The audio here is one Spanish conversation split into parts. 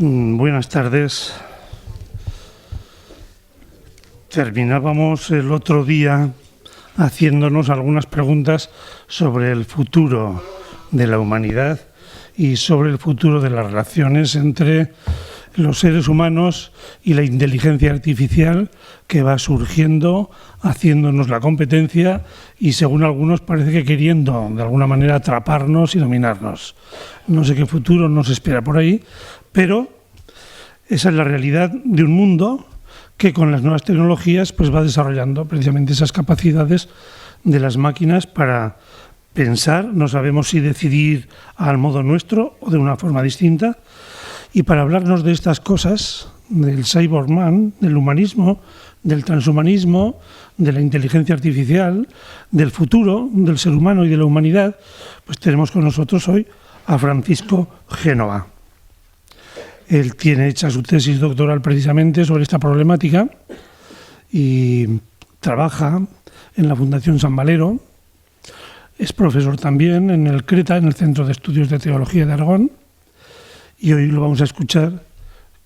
Buenas tardes. Terminábamos el otro día haciéndonos algunas preguntas sobre el futuro de la humanidad y sobre el futuro de las relaciones entre los seres humanos y la inteligencia artificial que va surgiendo, haciéndonos la competencia y, según algunos, parece que queriendo de alguna manera atraparnos y dominarnos. No sé qué futuro nos espera por ahí, pero esa es la realidad de un mundo que con las nuevas tecnologías pues va desarrollando precisamente esas capacidades de las máquinas para pensar, no sabemos si decidir al modo nuestro o de una forma distinta. Y para hablarnos de estas cosas, del cyborgman, del humanismo, del transhumanismo, de la inteligencia artificial, del futuro del ser humano y de la humanidad, pues tenemos con nosotros hoy a Francisco Génova. Él tiene hecha su tesis doctoral precisamente sobre esta problemática y trabaja en la Fundación San Valero. Es profesor también en el CRETA, en el Centro de Estudios de Teología de Aragón. Y hoy lo vamos a escuchar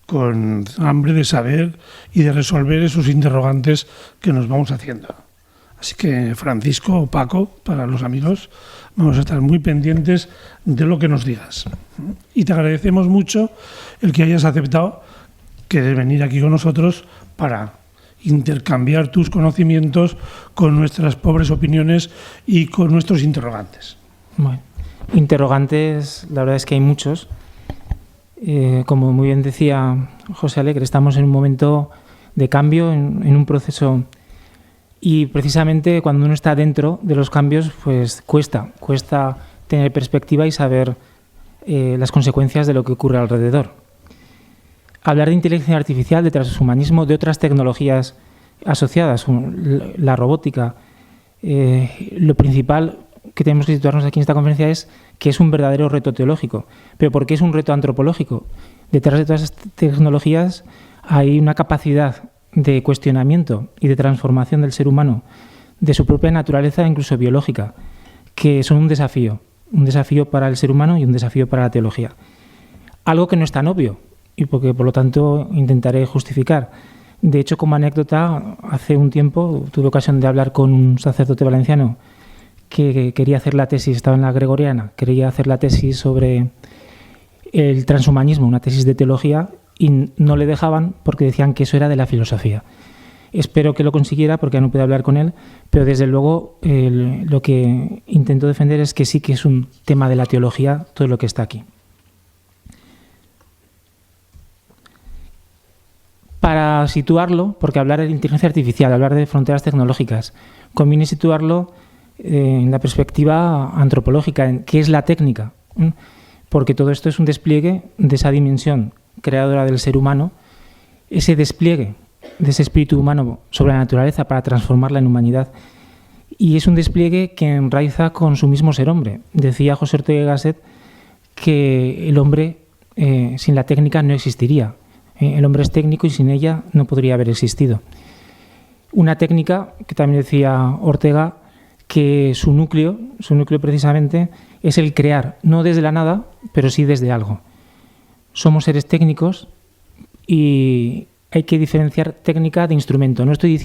con hambre de saber y de resolver esos interrogantes que nos vamos haciendo. Así que, Francisco o Paco, para los amigos, vamos a estar muy pendientes de lo que nos digas. Y te agradecemos mucho el que hayas aceptado querer venir aquí con nosotros para intercambiar tus conocimientos con nuestras pobres opiniones y con nuestros interrogantes. Bueno, interrogantes, la verdad es que hay muchos. Como muy bien decía José Alegre, estamos en un momento de cambio, en un proceso, y precisamente cuando uno está dentro de los cambios, pues cuesta tener perspectiva y saber las consecuencias de lo que ocurre alrededor. Hablar de inteligencia artificial, de transhumanismo, de otras tecnologías asociadas, la robótica, lo principal que tenemos que situarnos aquí en esta conferencia es que es un verdadero reto teológico. ¿Pero por qué es un reto antropológico? Detrás de todas estas tecnologías hay una capacidad de cuestionamiento y de transformación del ser humano, de su propia naturaleza, incluso biológica, que son un desafío para el ser humano y un desafío para la teología. Algo que no es tan obvio y porque, por lo tanto, intentaré justificar. De hecho, como anécdota, hace un tiempo tuve ocasión de hablar con un sacerdote valenciano que quería hacer la tesis, estaba en la Gregoriana, quería hacer la tesis sobre el transhumanismo, una tesis de teología, y no le dejaban porque decían que eso era de la filosofía. Espero que lo consiguiera porque no pude hablar con él, pero desde luego lo que intento defender es que sí que es un tema de la teología todo lo que está aquí. Para situarlo, porque hablar de inteligencia artificial, hablar de fronteras tecnológicas, conviene situarlo en la perspectiva antropológica, en qué es la técnica, porque todo esto es un despliegue de esa dimensión creadora del ser humano, ese despliegue de ese espíritu humano sobre la naturaleza para transformarla en humanidad, y es un despliegue que enraiza con su mismo ser hombre. Decía José Ortega y Gasset que el hombre sin la técnica no existiría. El hombre es técnico y sin ella no podría haber existido. Una técnica que también decía Ortega que su núcleo precisamente es el crear, no desde la nada, pero sí desde algo. Somos seres técnicos y hay que diferenciar técnica de instrumento. No estoy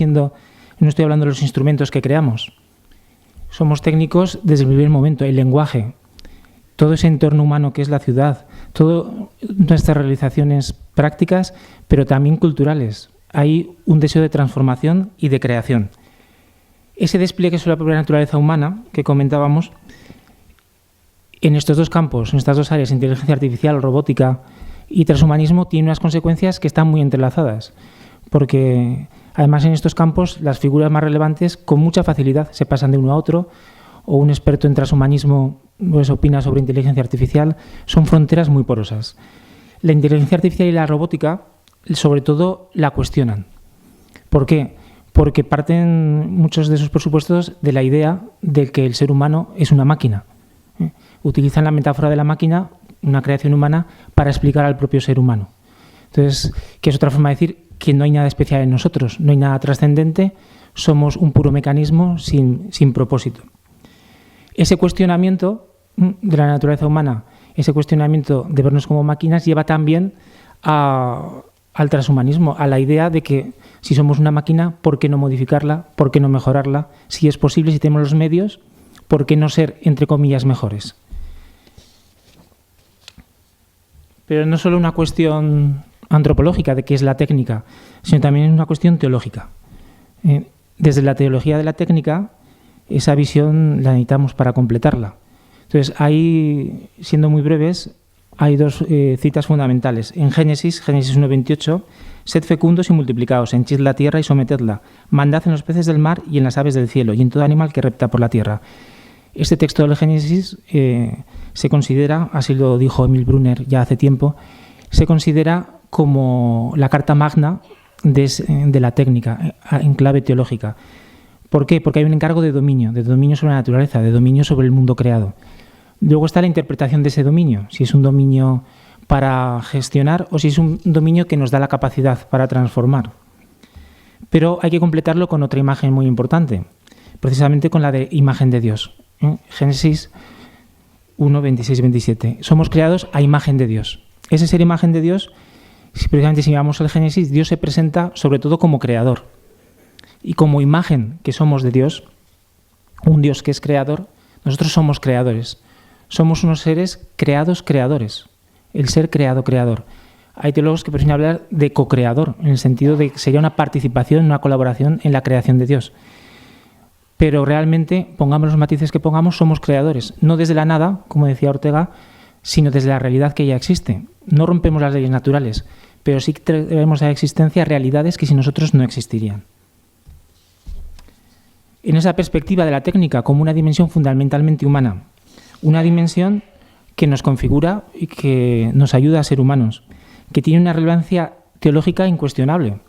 hablando de los instrumentos que creamos. Somos técnicos desde el primer momento, el lenguaje, todo ese entorno humano que es la ciudad, todas nuestras realizaciones prácticas, pero también culturales. Hay un deseo de transformación y de creación. Ese despliegue sobre la propia naturaleza humana que comentábamos, en estos dos campos, en estas dos áreas, inteligencia artificial, robótica y transhumanismo, tiene unas consecuencias que están muy entrelazadas, porque además en estos campos las figuras más relevantes con mucha facilidad se pasan de uno a otro, o un experto en transhumanismo pues opina sobre inteligencia artificial, son fronteras muy porosas. La inteligencia artificial y la robótica, sobre todo, la cuestionan. ¿Por qué? Porque parten muchos de sus presupuestos de la idea de que el ser humano es una máquina. Utilizan la metáfora de la máquina, una creación humana, para explicar al propio ser humano. Entonces, que es otra forma de decir que no hay nada especial en nosotros, no hay nada trascendente, somos un puro mecanismo sin propósito. Ese cuestionamiento de la naturaleza humana, ese cuestionamiento de vernos como máquinas, lleva también al transhumanismo, a la idea de que si somos una máquina, ¿por qué no modificarla? ¿Por qué no mejorarla? Si es posible, si tenemos los medios, ¿por qué no ser, entre comillas, mejores? Pero no solo una cuestión antropológica de qué es la técnica, sino también una cuestión teológica. Desde la teología de la técnica, esa visión la necesitamos para completarla. Entonces, ahí, siendo muy breves, hay dos citas fundamentales. En Génesis 1:28, sed fecundos y multiplicaos, henchid la tierra y sometedla, mandad en los peces del mar y en las aves del cielo y en todo animal que repta por la tierra. Este texto del Génesis se considera, así lo dijo Emil Brunner ya hace tiempo, se considera como la carta magna de la técnica en clave teológica. ¿Por qué? Porque hay un encargo de dominio sobre la naturaleza, de dominio sobre el mundo creado. Luego está la interpretación de ese dominio, si es un dominio para gestionar o si es un dominio que nos da la capacidad para transformar. Pero hay que completarlo con otra imagen muy importante, precisamente con la de imagen de Dios. Génesis 1:26-27. Somos creados a imagen de Dios. Ese ser imagen de Dios, precisamente si vamos al Génesis, Dios se presenta sobre todo como creador. Y como imagen que somos de Dios, un Dios que es creador, nosotros somos creadores. Somos unos seres creados creadores. El ser creado creador. Hay teólogos que prefieren hablar de co-creador, en el sentido de que sería una participación, una colaboración en la creación de Dios. Pero realmente, pongamos los matices que pongamos, somos creadores. No desde la nada, como decía Ortega, sino desde la realidad que ya existe. No rompemos las leyes naturales, pero sí traemos a la existencia realidades que sin nosotros no existirían. En esa perspectiva de la técnica como una dimensión fundamentalmente humana, una dimensión que nos configura y que nos ayuda a ser humanos, que tiene una relevancia teológica incuestionable,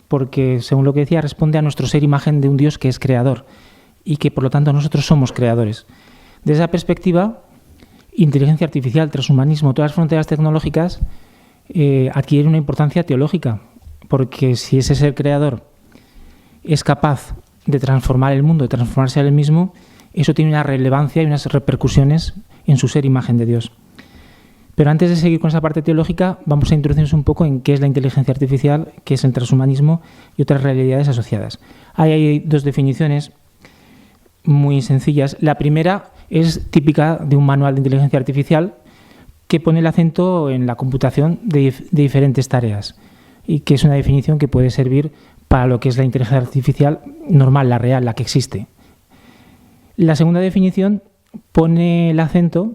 porque, según lo que decía, responde a nuestro ser imagen de un Dios que es creador y que, por lo tanto, nosotros somos creadores. Desde esa perspectiva, inteligencia artificial, transhumanismo, todas las fronteras tecnológicas adquieren una importancia teológica, porque si ese ser creador es capaz de transformar el mundo, de transformarse a él mismo, eso tiene una relevancia y unas repercusiones en su ser imagen de Dios. Pero antes de seguir con esa parte teológica, vamos a introducirnos un poco en qué es la inteligencia artificial, qué es el transhumanismo y otras realidades asociadas. Hay dos definiciones muy sencillas. La primera es típica de un manual de inteligencia artificial que pone el acento en la computación de diferentes tareas y que es una definición que puede servir para lo que es la inteligencia artificial normal, la real, la que existe. La segunda definición pone el acento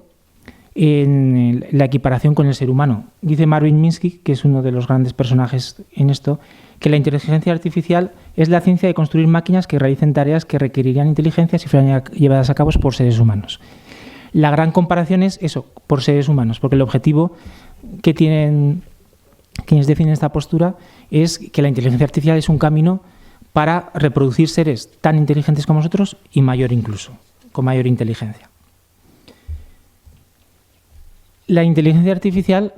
en la equiparación con el ser humano. Dice Marvin Minsky, que es uno de los grandes personajes en esto, que la inteligencia artificial es la ciencia de construir máquinas que realicen tareas que requerirían inteligencia si fueran llevadas a cabo por seres humanos. La gran comparación es eso, por seres humanos, porque el objetivo que tienen quienes definen esta postura es que la inteligencia artificial es un camino para reproducir seres tan inteligentes como nosotros y mayor incluso, con mayor inteligencia. La inteligencia artificial,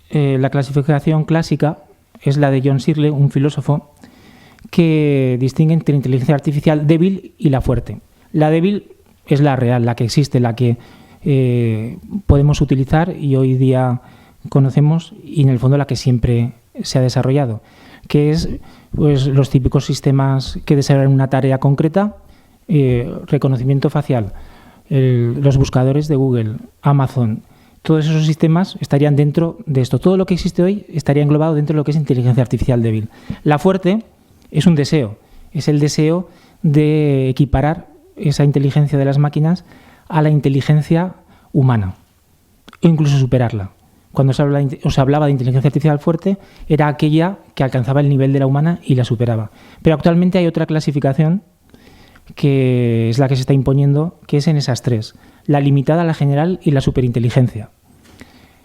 la clasificación clásica es la de John Searle, un filósofo, que distingue entre inteligencia artificial débil y la fuerte. La débil es la real, la que existe, la que podemos utilizar y hoy día conocemos y en el fondo la que siempre se ha desarrollado, que es pues, los típicos sistemas que desarrollan una tarea concreta, reconocimiento facial, los buscadores de Google, Amazon. Todos esos sistemas estarían dentro de esto. Todo lo que existe hoy estaría englobado dentro de lo que es inteligencia artificial débil. La fuerte es un deseo, es el deseo de equiparar esa inteligencia de las máquinas a la inteligencia humana o incluso superarla. Cuando se hablaba de inteligencia artificial fuerte, era aquella que alcanzaba el nivel de la humana y la superaba. Pero actualmente hay otra clasificación que es la que se está imponiendo, que es en esas tres: la limitada, la general y la superinteligencia.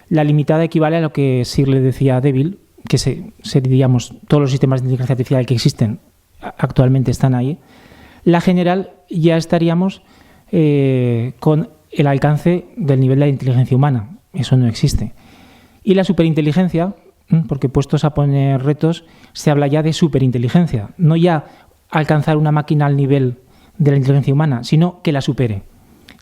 La limitada equivale a lo que Searle decía débil, que diríamos, todos los sistemas de inteligencia artificial que existen actualmente están ahí. La general ya estaríamos con el alcance del nivel de la inteligencia humana. Eso no existe. Y la superinteligencia, porque puestos a poner retos, se habla ya de superinteligencia. No ya alcanzar una máquina al nivel de la inteligencia humana, sino que la supere.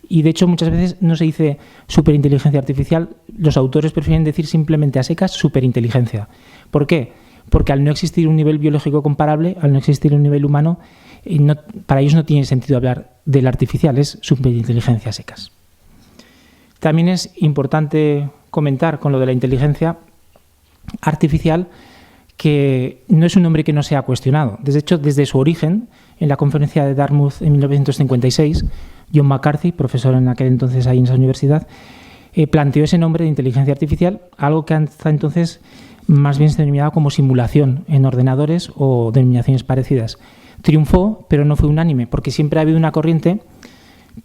Y de hecho muchas veces no se dice superinteligencia artificial, los autores prefieren decir simplemente a secas superinteligencia. ¿Por qué? Porque al no existir un nivel biológico comparable, al no existir un nivel humano, para ellos no tiene sentido hablar del artificial, es superinteligencia a secas. También es importante comentar con lo de la inteligencia artificial que no es un nombre que no se ha cuestionado. De hecho, desde su origen, en la conferencia de Dartmouth en 1956, John McCarthy, profesor en aquel entonces ahí en esa universidad, planteó ese nombre de inteligencia artificial, algo que hasta entonces más bien se denominaba como simulación en ordenadores o denominaciones parecidas. Triunfó, pero no fue unánime, porque siempre ha habido una corriente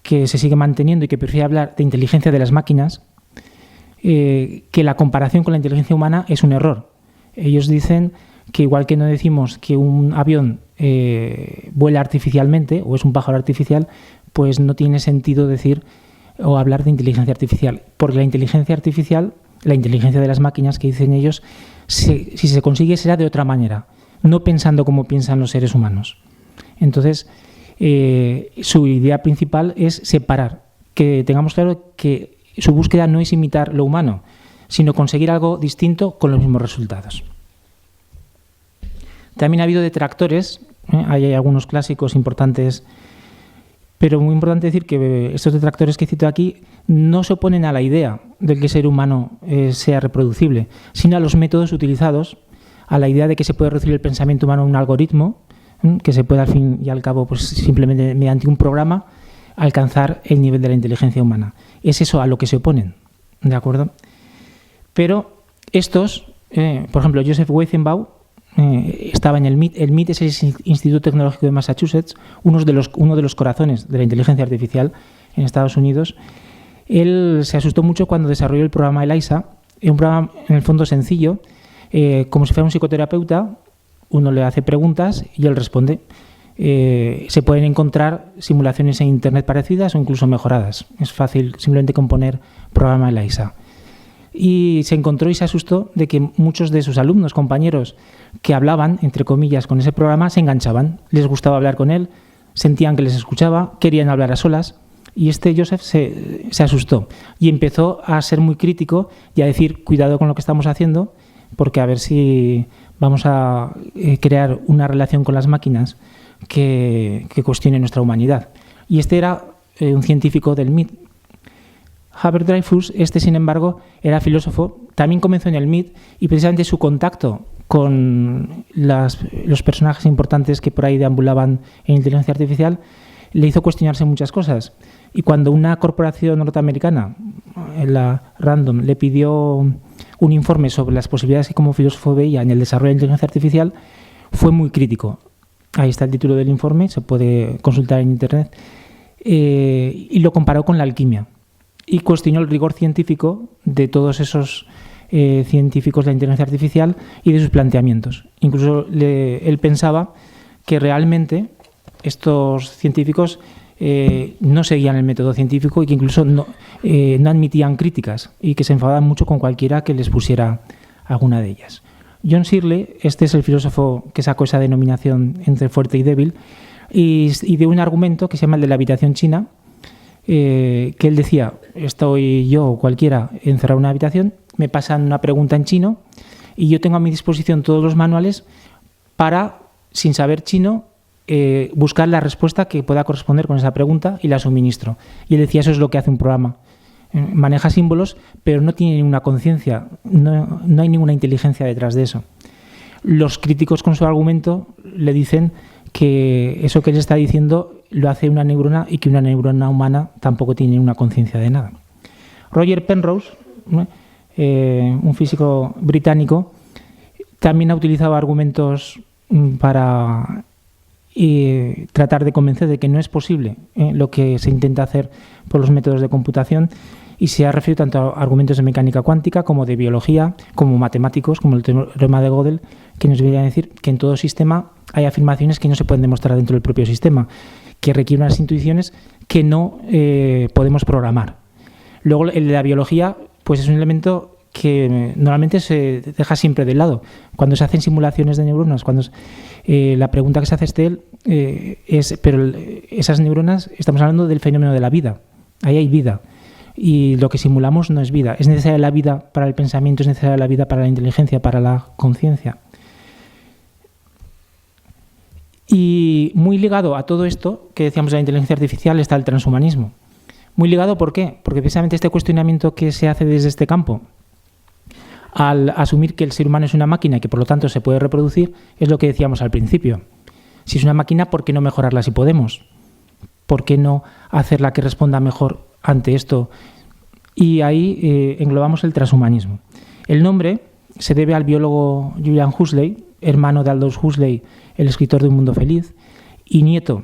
que se sigue manteniendo y que prefiere hablar de inteligencia de las máquinas, que la comparación con la inteligencia humana es un error. Ellos dicen que igual que no decimos que un avión vuela artificialmente o es un pájaro artificial, pues no tiene sentido decir o hablar de inteligencia artificial, porque la inteligencia artificial, la inteligencia de las máquinas que dicen ellos, si se consigue será de otra manera, no pensando como piensan los seres humanos. Entonces, su idea principal es separar, que tengamos claro que su búsqueda no es imitar lo humano, sino conseguir algo distinto con los mismos resultados. También ha habido detractores, hay algunos clásicos importantes, pero muy importante decir que estos detractores que cito aquí no se oponen a la idea de que el ser humano sea reproducible, sino a los métodos utilizados, a la idea de que se puede reducir el pensamiento humano a un algoritmo, que se puede al fin y al cabo pues simplemente mediante un programa alcanzar el nivel de la inteligencia humana. Es eso a lo que se oponen, ¿de acuerdo? Pero estos, por ejemplo, Joseph Weizenbaum, estaba en el MIT. El MIT es el Instituto Tecnológico de Massachusetts, uno de los corazones de la inteligencia artificial en Estados Unidos. Él se asustó mucho cuando desarrolló el programa ELIZA, un programa en el fondo sencillo, como si fuera un psicoterapeuta, uno le hace preguntas y él responde. Se pueden encontrar simulaciones en Internet parecidas o incluso mejoradas. Es fácil simplemente componer programa ELIZA. Y se encontró y se asustó de que muchos de sus alumnos, compañeros, que hablaban, entre comillas, con ese programa, se enganchaban. Les gustaba hablar con él, sentían que les escuchaba, querían hablar a solas. Y Joseph se asustó y empezó a ser muy crítico y a decir, cuidado con lo que estamos haciendo, porque a ver si vamos a crear una relación con las máquinas que cuestione nuestra humanidad. Y este era un científico del MIT. Hubert Dreyfus, sin embargo, era filósofo, también comenzó en el MIT y precisamente su contacto con los personajes importantes que por ahí deambulaban en inteligencia artificial le hizo cuestionarse muchas cosas. Y cuando una corporación norteamericana, la Random, le pidió un informe sobre las posibilidades que como filósofo veía en el desarrollo de la inteligencia artificial, fue muy crítico. Ahí está el título del informe, se puede consultar en Internet, y lo comparó con la alquimia. Y cuestionó el rigor científico de todos esos científicos de la inteligencia artificial y de sus planteamientos. Incluso él pensaba que realmente estos científicos no seguían el método científico y que incluso no admitían críticas y que se enfadaban mucho con cualquiera que les pusiera alguna de ellas. John Searle, es el filósofo que sacó esa denominación entre fuerte y débil, y de un argumento que se llama el de la habitación china, que él decía, estoy yo o cualquiera encerrado en una habitación, me pasan una pregunta en chino y yo tengo a mi disposición todos los manuales para, sin saber chino, buscar la respuesta que pueda corresponder con esa pregunta y la suministro. Y él decía, eso es lo que hace un programa. Maneja símbolos, pero no tiene ninguna conciencia, no hay ninguna inteligencia detrás de eso. Los críticos con su argumento le dicen que eso que él está diciendo lo hace una neurona y que una neurona humana tampoco tiene una conciencia de nada. Roger Penrose, un físico británico, también ha utilizado argumentos para tratar de convencer de que no es posible lo que se intenta hacer por los métodos de computación, y se ha referido tanto a argumentos de mecánica cuántica como de biología, como matemáticos, como el teorema de Gödel, que nos viene a decir que en todo sistema hay afirmaciones que no se pueden demostrar dentro del propio sistema, que requieren unas intuiciones que no podemos programar. Luego, el de la biología, pues es un elemento que normalmente se deja siempre de lado. Cuando se hacen simulaciones de neuronas, la pregunta que se hace es, pero esas neuronas, estamos hablando del fenómeno de la vida, ahí hay vida. Y lo que simulamos no es vida. Es necesaria la vida para el pensamiento, es necesaria la vida para la inteligencia, para la conciencia. Y muy ligado a todo esto que decíamos de la inteligencia artificial está el transhumanismo. Muy ligado, ¿por qué? Porque precisamente este cuestionamiento que se hace desde este campo, al asumir que el ser humano es una máquina y que por lo tanto se puede reproducir, es lo que decíamos al principio. Si es una máquina, ¿por qué no mejorarla si podemos? ¿Por qué no hacerla que responda mejor ante esto? Y ahí englobamos el transhumanismo. El nombre se debe al biólogo Julian Huxley, hermano de Aldous Huxley, el escritor de Un Mundo Feliz, y nieto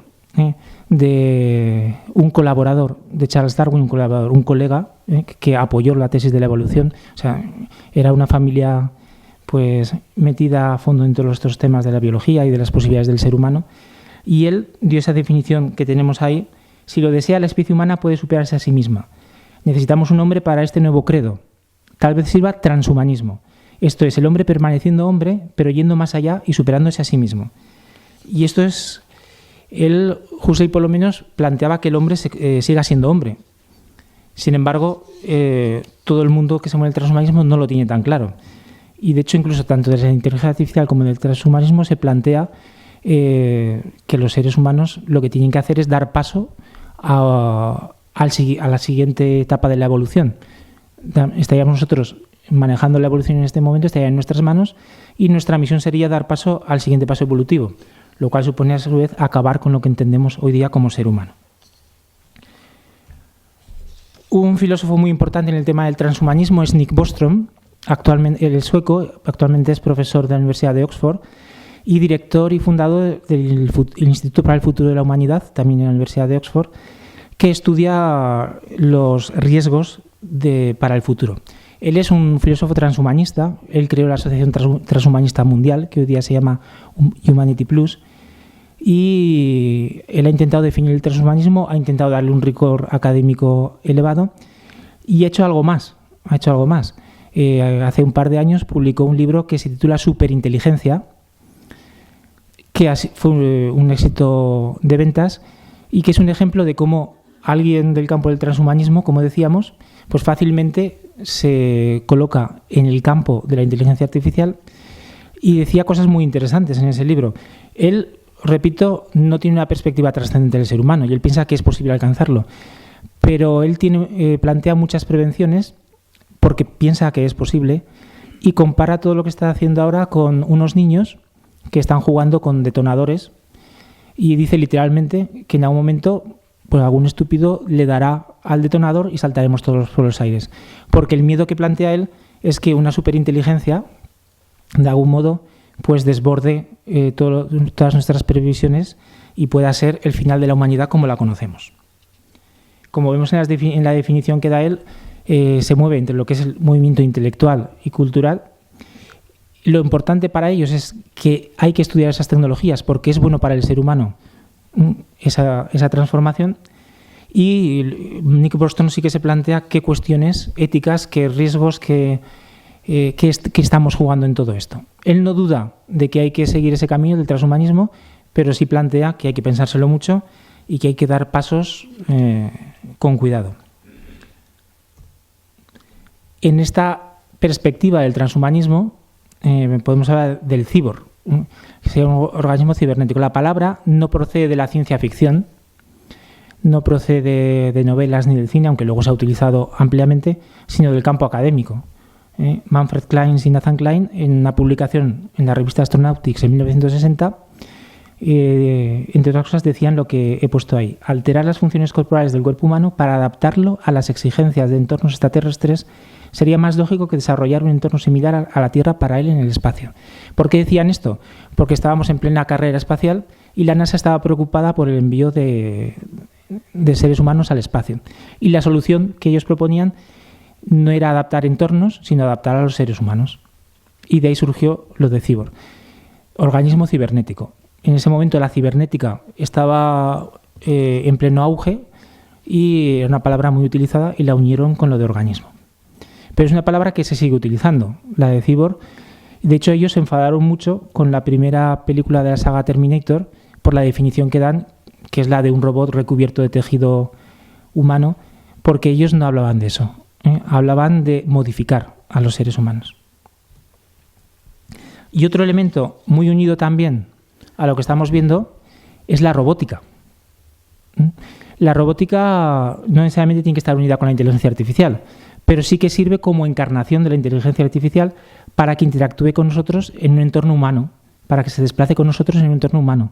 de un colaborador de Charles Darwin, un colega que apoyó la tesis de la evolución. O sea, era una familia pues metida a fondo en todos estos temas de la biología y de las posibilidades del ser humano. Y él dio esa definición que tenemos ahí: si lo desea, la especie humana puede superarse a sí misma. Necesitamos un nombre para este nuevo credo. Tal vez sirva transhumanismo. Esto es, el hombre permaneciendo hombre, pero yendo más allá y superándose a sí mismo. Y esto es... Él, Huxley por lo menos, planteaba que el hombre siga siendo hombre. Sin embargo, todo el mundo que se mueve el transhumanismo no lo tiene tan claro. Y de hecho, incluso tanto desde la inteligencia artificial como del transhumanismo se plantea que los seres humanos lo que tienen que hacer es dar paso a la siguiente etapa de la evolución. Estaríamos nosotros manejando la evolución en este momento, estaría en nuestras manos, y nuestra misión sería dar paso al siguiente paso evolutivo, lo cual supone a su vez acabar con lo que entendemos hoy día como ser humano. Un filósofo muy importante en el tema del transhumanismo es Nick Bostrom, actualmente el sueco, actualmente es profesor de la Universidad de Oxford y director y fundador del Instituto para el Futuro de la Humanidad, también en la Universidad de Oxford, que estudia los riesgos para el futuro. Él es un filósofo transhumanista, él creó la Asociación Transhumanista Mundial, que hoy día se llama Humanity Plus, y él ha intentado definir el transhumanismo, ha intentado darle un rigor académico elevado y ha hecho algo más. Hace un par de años publicó un libro que se titula Superinteligencia, que fue un éxito de ventas y que es un ejemplo de cómo alguien del campo del transhumanismo, como decíamos, pues fácilmente se coloca en el campo de la inteligencia artificial y decía cosas muy interesantes en ese libro. Él, repito, no tiene una perspectiva trascendente del ser humano y él piensa que es posible alcanzarlo, pero él plantea muchas prevenciones porque piensa que es posible y compara todo lo que está haciendo ahora con unos niños que están jugando con detonadores y dice literalmente que en algún momento pues algún estúpido le dará al detonador y saltaremos todos por los aires. Porque el miedo que plantea él es que una superinteligencia, de algún modo, pues desborde todas nuestras previsiones y pueda ser el final de la humanidad como la conocemos. Como vemos en la definición que da él, se mueve entre lo que es el movimiento intelectual y cultural. Lo importante para ellos es que hay que estudiar esas tecnologías porque es bueno para el ser humano esa transformación, y Nick Bostrom sí que se plantea qué cuestiones éticas, qué riesgos, qué estamos jugando en todo esto. Él no duda de que hay que seguir ese camino del transhumanismo, pero sí plantea que hay que pensárselo mucho y que hay que dar pasos con cuidado. En esta perspectiva del transhumanismo podemos hablar del cyborg, que sería un organismo cibernético. La palabra no procede de la ciencia ficción, no procede de novelas ni del cine, aunque luego se ha utilizado ampliamente, sino del campo académico. Manfred Clynes y Nathan Klein, en una publicación en la revista Astronautics en 1960, entre otras cosas decían lo que he puesto ahí: alterar las funciones corporales del cuerpo humano para adaptarlo a las exigencias de entornos extraterrestres sería más lógico que desarrollar un entorno similar a la Tierra para él en el espacio. ¿Por qué decían esto? Porque estábamos en plena carrera espacial y la NASA estaba preocupada por el envío de seres humanos al espacio. Y la solución que ellos proponían no era adaptar entornos, sino adaptar a los seres humanos. Y de ahí surgió lo de cyborg, organismo cibernético. En ese momento la cibernética estaba en pleno auge y era una palabra muy utilizada y la unieron con lo de organismo. Pero es una palabra que se sigue utilizando, la de cyborg. De hecho, ellos se enfadaron mucho con la primera película de la saga Terminator por la definición que dan, que es la de un robot recubierto de tejido humano, porque ellos no hablaban de eso, hablaban de modificar a los seres humanos. Y otro elemento muy unido también a lo que estamos viendo es la robótica. La robótica no necesariamente tiene que estar unida con la inteligencia artificial, pero sí que sirve como encarnación de la inteligencia artificial para que interactúe con nosotros en un entorno humano, para que se desplace con nosotros en un entorno humano,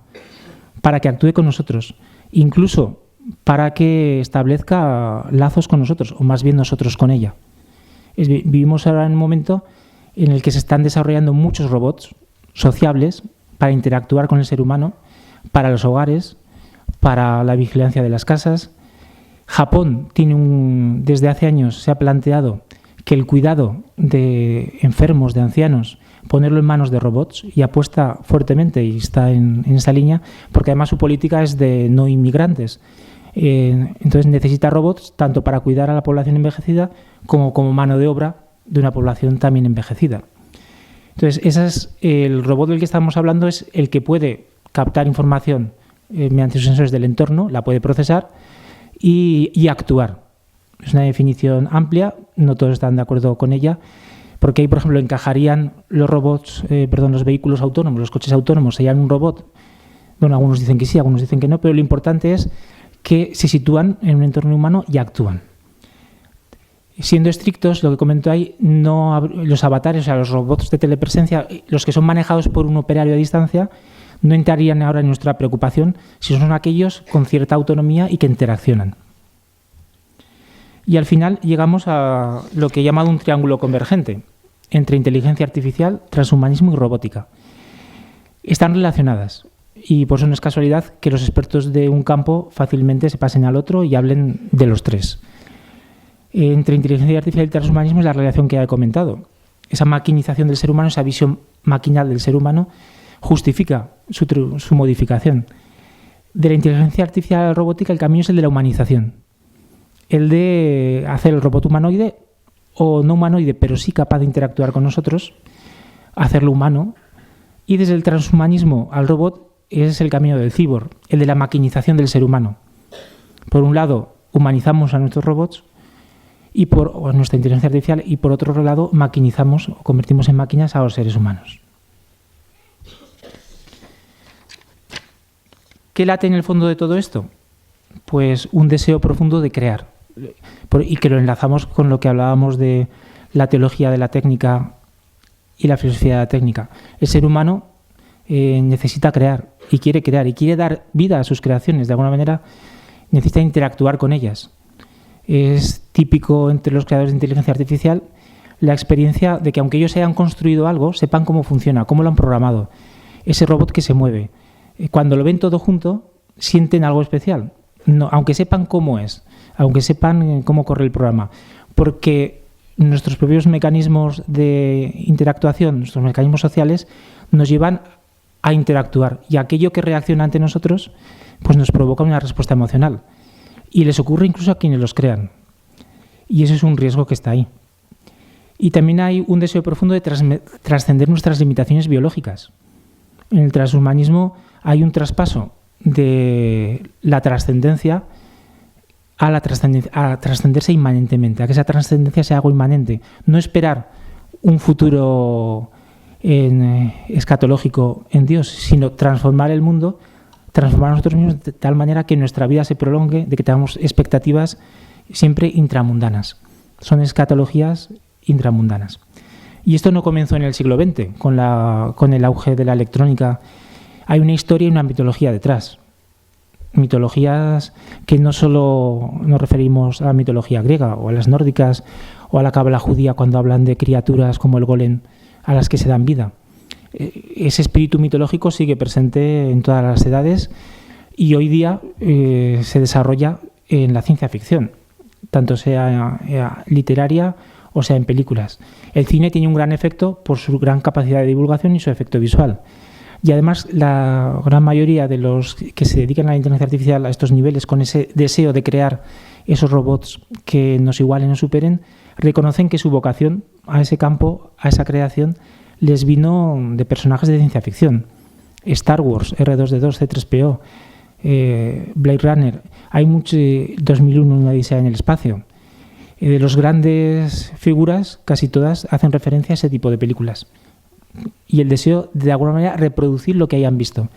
para que actúe con nosotros, incluso para que establezca lazos con nosotros, o más bien nosotros con ella. Vivimos ahora en un momento en el que se están desarrollando muchos robots sociables para interactuar con el ser humano, para los hogares, para la vigilancia de las casas. Japón desde hace años se ha planteado que el cuidado de enfermos, de ancianos, ponerlo en manos de robots, y apuesta fuertemente y está en esa línea, porque además su política es de no inmigrantes. Entonces necesita robots tanto para cuidar a la población envejecida como mano de obra de una población también envejecida. Entonces el robot del que estamos hablando es el que puede captar información mediante sus sensores del entorno, la puede procesar y actuar. Es una definición amplia, no todos están de acuerdo con ella, porque ahí, por ejemplo, encajarían los vehículos autónomos, los coches autónomos, serían un robot. Bueno, algunos dicen que sí, algunos dicen que no, pero lo importante es que se sitúan en un entorno humano y actúan. Siendo estrictos, lo que comento ahí, los avatares, o sea, los robots de telepresencia, los que son manejados por un operario a distancia, no entrarían ahora en nuestra preocupación si son aquellos con cierta autonomía y que interaccionan. Y al final llegamos a lo que he llamado un triángulo convergente entre inteligencia artificial, transhumanismo y robótica. Están relacionadas y por eso no es casualidad que los expertos de un campo fácilmente se pasen al otro y hablen de los tres. Entre inteligencia artificial y transhumanismo es la relación que ya he comentado. Esa maquinización del ser humano, esa visión maquinal del ser humano, justifica su modificación. De la inteligencia artificial a la robótica, el camino es el de la humanización. El de hacer el robot humanoide o no humanoide, pero sí capaz de interactuar con nosotros, hacerlo humano. Y desde el transhumanismo al robot, ese es el camino del cyborg, el de la maquinización del ser humano. Por un lado, humanizamos a nuestros robots o a nuestra inteligencia artificial, y por otro lado, maquinizamos o convertimos en máquinas a los seres humanos. ¿Qué late en el fondo de todo esto? Pues un deseo profundo de crear, y que lo enlazamos con lo que hablábamos de la teología de la técnica y la filosofía de la técnica. El ser humano necesita crear y quiere dar vida a sus creaciones. De alguna manera necesita interactuar con ellas. Es típico entre los creadores de inteligencia artificial la experiencia de que aunque ellos hayan construido algo, sepan cómo funciona, cómo lo han programado. Ese robot que se mueve. Cuando lo ven todo junto, sienten algo especial. No, aunque sepan cómo es, aunque sepan cómo corre el programa. Porque nuestros propios mecanismos de interactuación, nuestros mecanismos sociales, nos llevan a interactuar. Y aquello que reacciona ante nosotros, pues nos provoca una respuesta emocional. Y les ocurre incluso a quienes los crean. Y eso es un riesgo que está ahí. Y también hay un deseo profundo de trascender nuestras limitaciones biológicas. En el transhumanismo hay un traspaso de la trascendencia a trascenderse inmanentemente, a que esa trascendencia sea algo inmanente. No esperar un futuro escatológico en Dios, sino transformar el mundo, transformar a nosotros mismos de tal manera que nuestra vida se prolongue, de que tengamos expectativas siempre intramundanas. Son escatologías intramundanas. Y esto no comenzó en el siglo XX, con el auge de la electrónica. Hay una historia y una mitología detrás. Mitologías que no solo nos referimos a la mitología griega o a las nórdicas o a la cábala judía cuando hablan de criaturas como el golem a las que se dan vida. Ese espíritu mitológico sigue presente en todas las edades y hoy día se desarrolla en la ciencia ficción, tanto sea literaria o sea en películas. El cine tiene un gran efecto por su gran capacidad de divulgación y su efecto visual. Y además la gran mayoría de los que se dedican a la inteligencia artificial a estos niveles, con ese deseo de crear esos robots que nos igualen o superen, reconocen que su vocación a ese campo, a esa creación, les vino de personajes de ciencia ficción. Star Wars, R2D2, C3PO, Blade Runner, hay mucho 2001, una odisea en el espacio. De las grandes figuras, casi todas hacen referencia a ese tipo de películas. Y el deseo, de alguna manera, reproducir lo que hayan visto.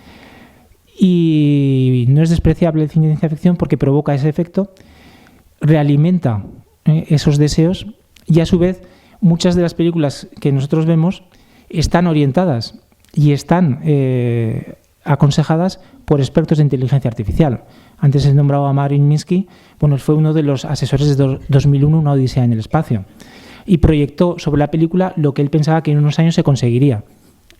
Y no es despreciable el cine de ciencia ficción porque provoca ese efecto, realimenta esos deseos y, a su vez, muchas de las películas que nosotros vemos están orientadas y están aconsejadas por expertos de inteligencia artificial. Antes he nombrado a Marvin Minsky, bueno, él fue uno de los asesores de 2001, una odisea en el espacio, y proyectó sobre la película lo que él pensaba que en unos años se conseguiría.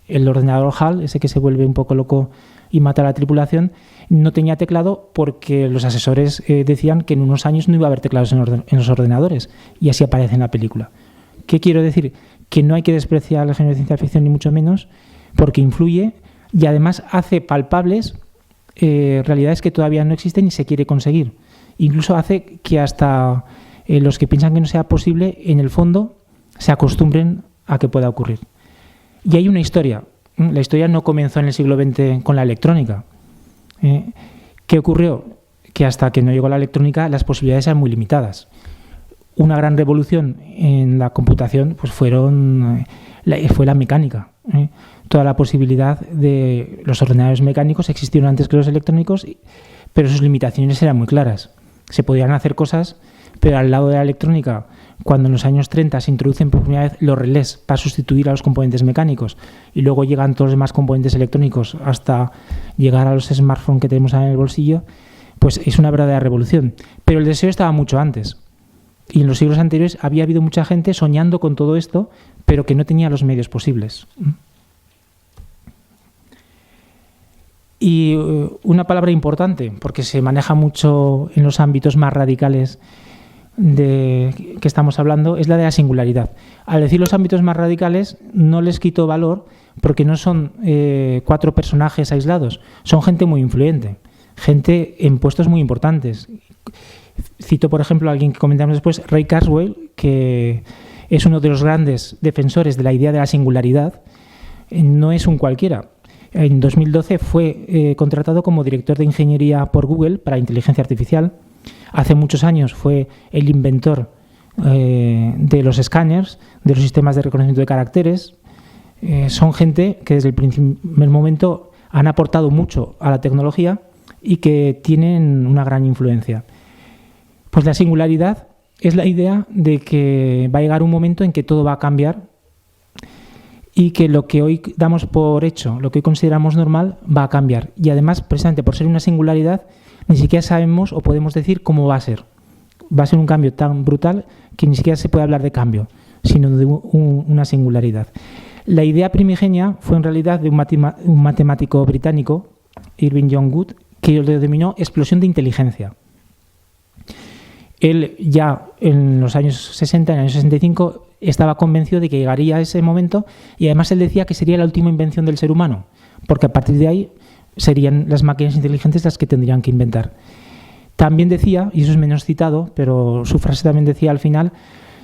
El ordenador HAL, ese que se vuelve un poco loco y mata a la tripulación, no tenía teclado porque los asesores decían que en unos años no iba a haber teclados en los ordenadores, y así aparece en la película. ¿Qué quiero decir? Que no hay que despreciar el género de ciencia ficción ni mucho menos, porque influye y además hace palpables realidades que todavía no existen y se quiere conseguir. Incluso hace que hasta los que piensan que no sea posible, en el fondo, se acostumbren a que pueda ocurrir. Y hay una historia. La historia no comenzó en el siglo XX con la electrónica. ¿Qué ocurrió? Que hasta que no llegó la electrónica las posibilidades eran muy limitadas. Una gran revolución en la computación pues fue la mecánica. Toda la posibilidad de los ordenadores mecánicos existieron antes que los electrónicos, pero sus limitaciones eran muy claras. Se podían hacer cosas, pero al lado de la electrónica, cuando en los años 30 se introducen por primera vez los relés para sustituir a los componentes mecánicos y luego llegan todos los demás componentes electrónicos hasta llegar a los smartphones que tenemos en el bolsillo, pues es una verdadera revolución. Pero el deseo estaba mucho antes. Y en los siglos anteriores había habido mucha gente soñando con todo esto, pero que no tenía los medios posibles. Y una palabra importante, porque se maneja mucho en los ámbitos más radicales de que estamos hablando, es la de la singularidad. Al decir los ámbitos más radicales, no les quito valor porque no son 4 personajes aislados, son gente muy influyente, gente en puestos muy importantes. Cito, por ejemplo, a alguien que comentamos después, Ray Kurzweil, que es uno de los grandes defensores de la idea de la singularidad. No es un cualquiera. En 2012 fue contratado como director de ingeniería por Google para inteligencia artificial. Hace muchos años fue el inventor de los escáneres, de los sistemas de reconocimiento de caracteres. Son gente que desde el primer momento han aportado mucho a la tecnología y que tienen una gran influencia. Pues la singularidad es la idea de que va a llegar un momento en que todo va a cambiar y que lo que hoy damos por hecho, lo que hoy consideramos normal, va a cambiar. Y además, precisamente por ser una singularidad, ni siquiera sabemos o podemos decir cómo va a ser. Va a ser un cambio tan brutal que ni siquiera se puede hablar de cambio, sino de una singularidad. La idea primigenia fue en realidad de un matemático británico, Irving John Wood, que lo denominó explosión de inteligencia. Él ya en los años 60, en el año 65, estaba convencido de que llegaría a ese momento y además él decía que sería la última invención del ser humano, porque a partir de ahí serían las máquinas inteligentes las que tendrían que inventar. También decía, y eso es menos citado, pero su frase también decía al final,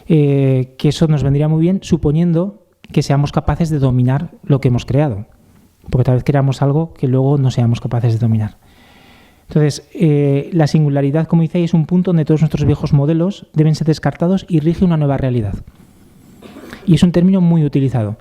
que eso nos vendría muy bien suponiendo que seamos capaces de dominar lo que hemos creado, porque tal vez creamos algo que luego no seamos capaces de dominar. Entonces, la singularidad, como dice ahí, es un punto donde todos nuestros viejos modelos deben ser descartados y rige una nueva realidad. Y es un término muy utilizado.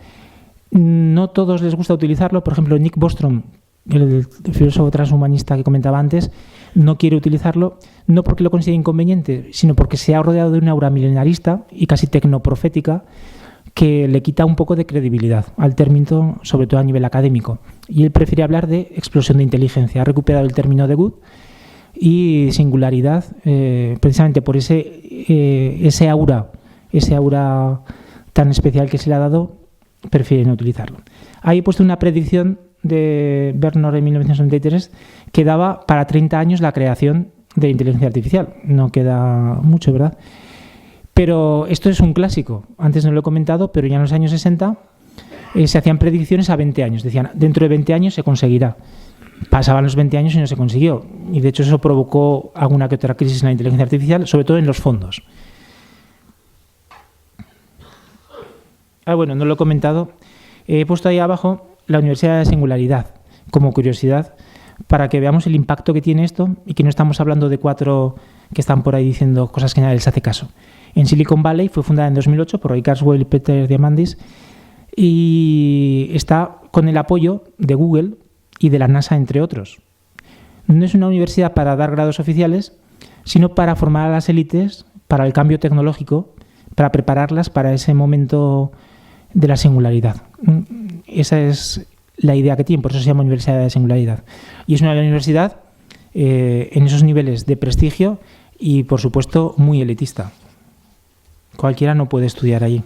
No todos les gusta utilizarlo. Por ejemplo, Nick Bostrom, el filósofo transhumanista que comentaba antes, no quiere utilizarlo, no porque lo considere inconveniente, sino porque se ha rodeado de una aura milenarista y casi tecnoprofética que le quita un poco de credibilidad al término, sobre todo a nivel académico. Y él prefiere hablar de explosión de inteligencia. Ha recuperado el término de Wood y singularidad, precisamente por ese aura tan especial que se le ha dado, prefiere no utilizarlo. Ahí he puesto una predicción de Bernard en 1993 que daba para 30 años la creación de inteligencia artificial. No queda mucho, ¿verdad? Pero esto es un clásico. Antes no lo he comentado, pero ya en los años 60 se hacían predicciones a 20 años. Decían, dentro de 20 años se conseguirá. Pasaban los 20 años y no se consiguió. Y de hecho eso provocó alguna que otra crisis en la inteligencia artificial, sobre todo en los fondos. Bueno, no lo he comentado. He puesto ahí abajo la Universidad de la Singularidad como curiosidad, para que veamos el impacto que tiene esto y que no estamos hablando de 4 que están por ahí diciendo cosas que nadie les hace caso. En Silicon Valley fue fundada en 2008 por Ray Kurzweil y Peter Diamandis y está con el apoyo de Google y de la NASA, entre otros. No es una universidad para dar grados oficiales, sino para formar a las élites para el cambio tecnológico, para prepararlas para ese momento de la singularidad. Esa es la idea que tiene, por eso se llama Universidad de Singularidad. Y es una universidad en esos niveles de prestigio y, por supuesto, muy elitista. Cualquiera no puede estudiar allí.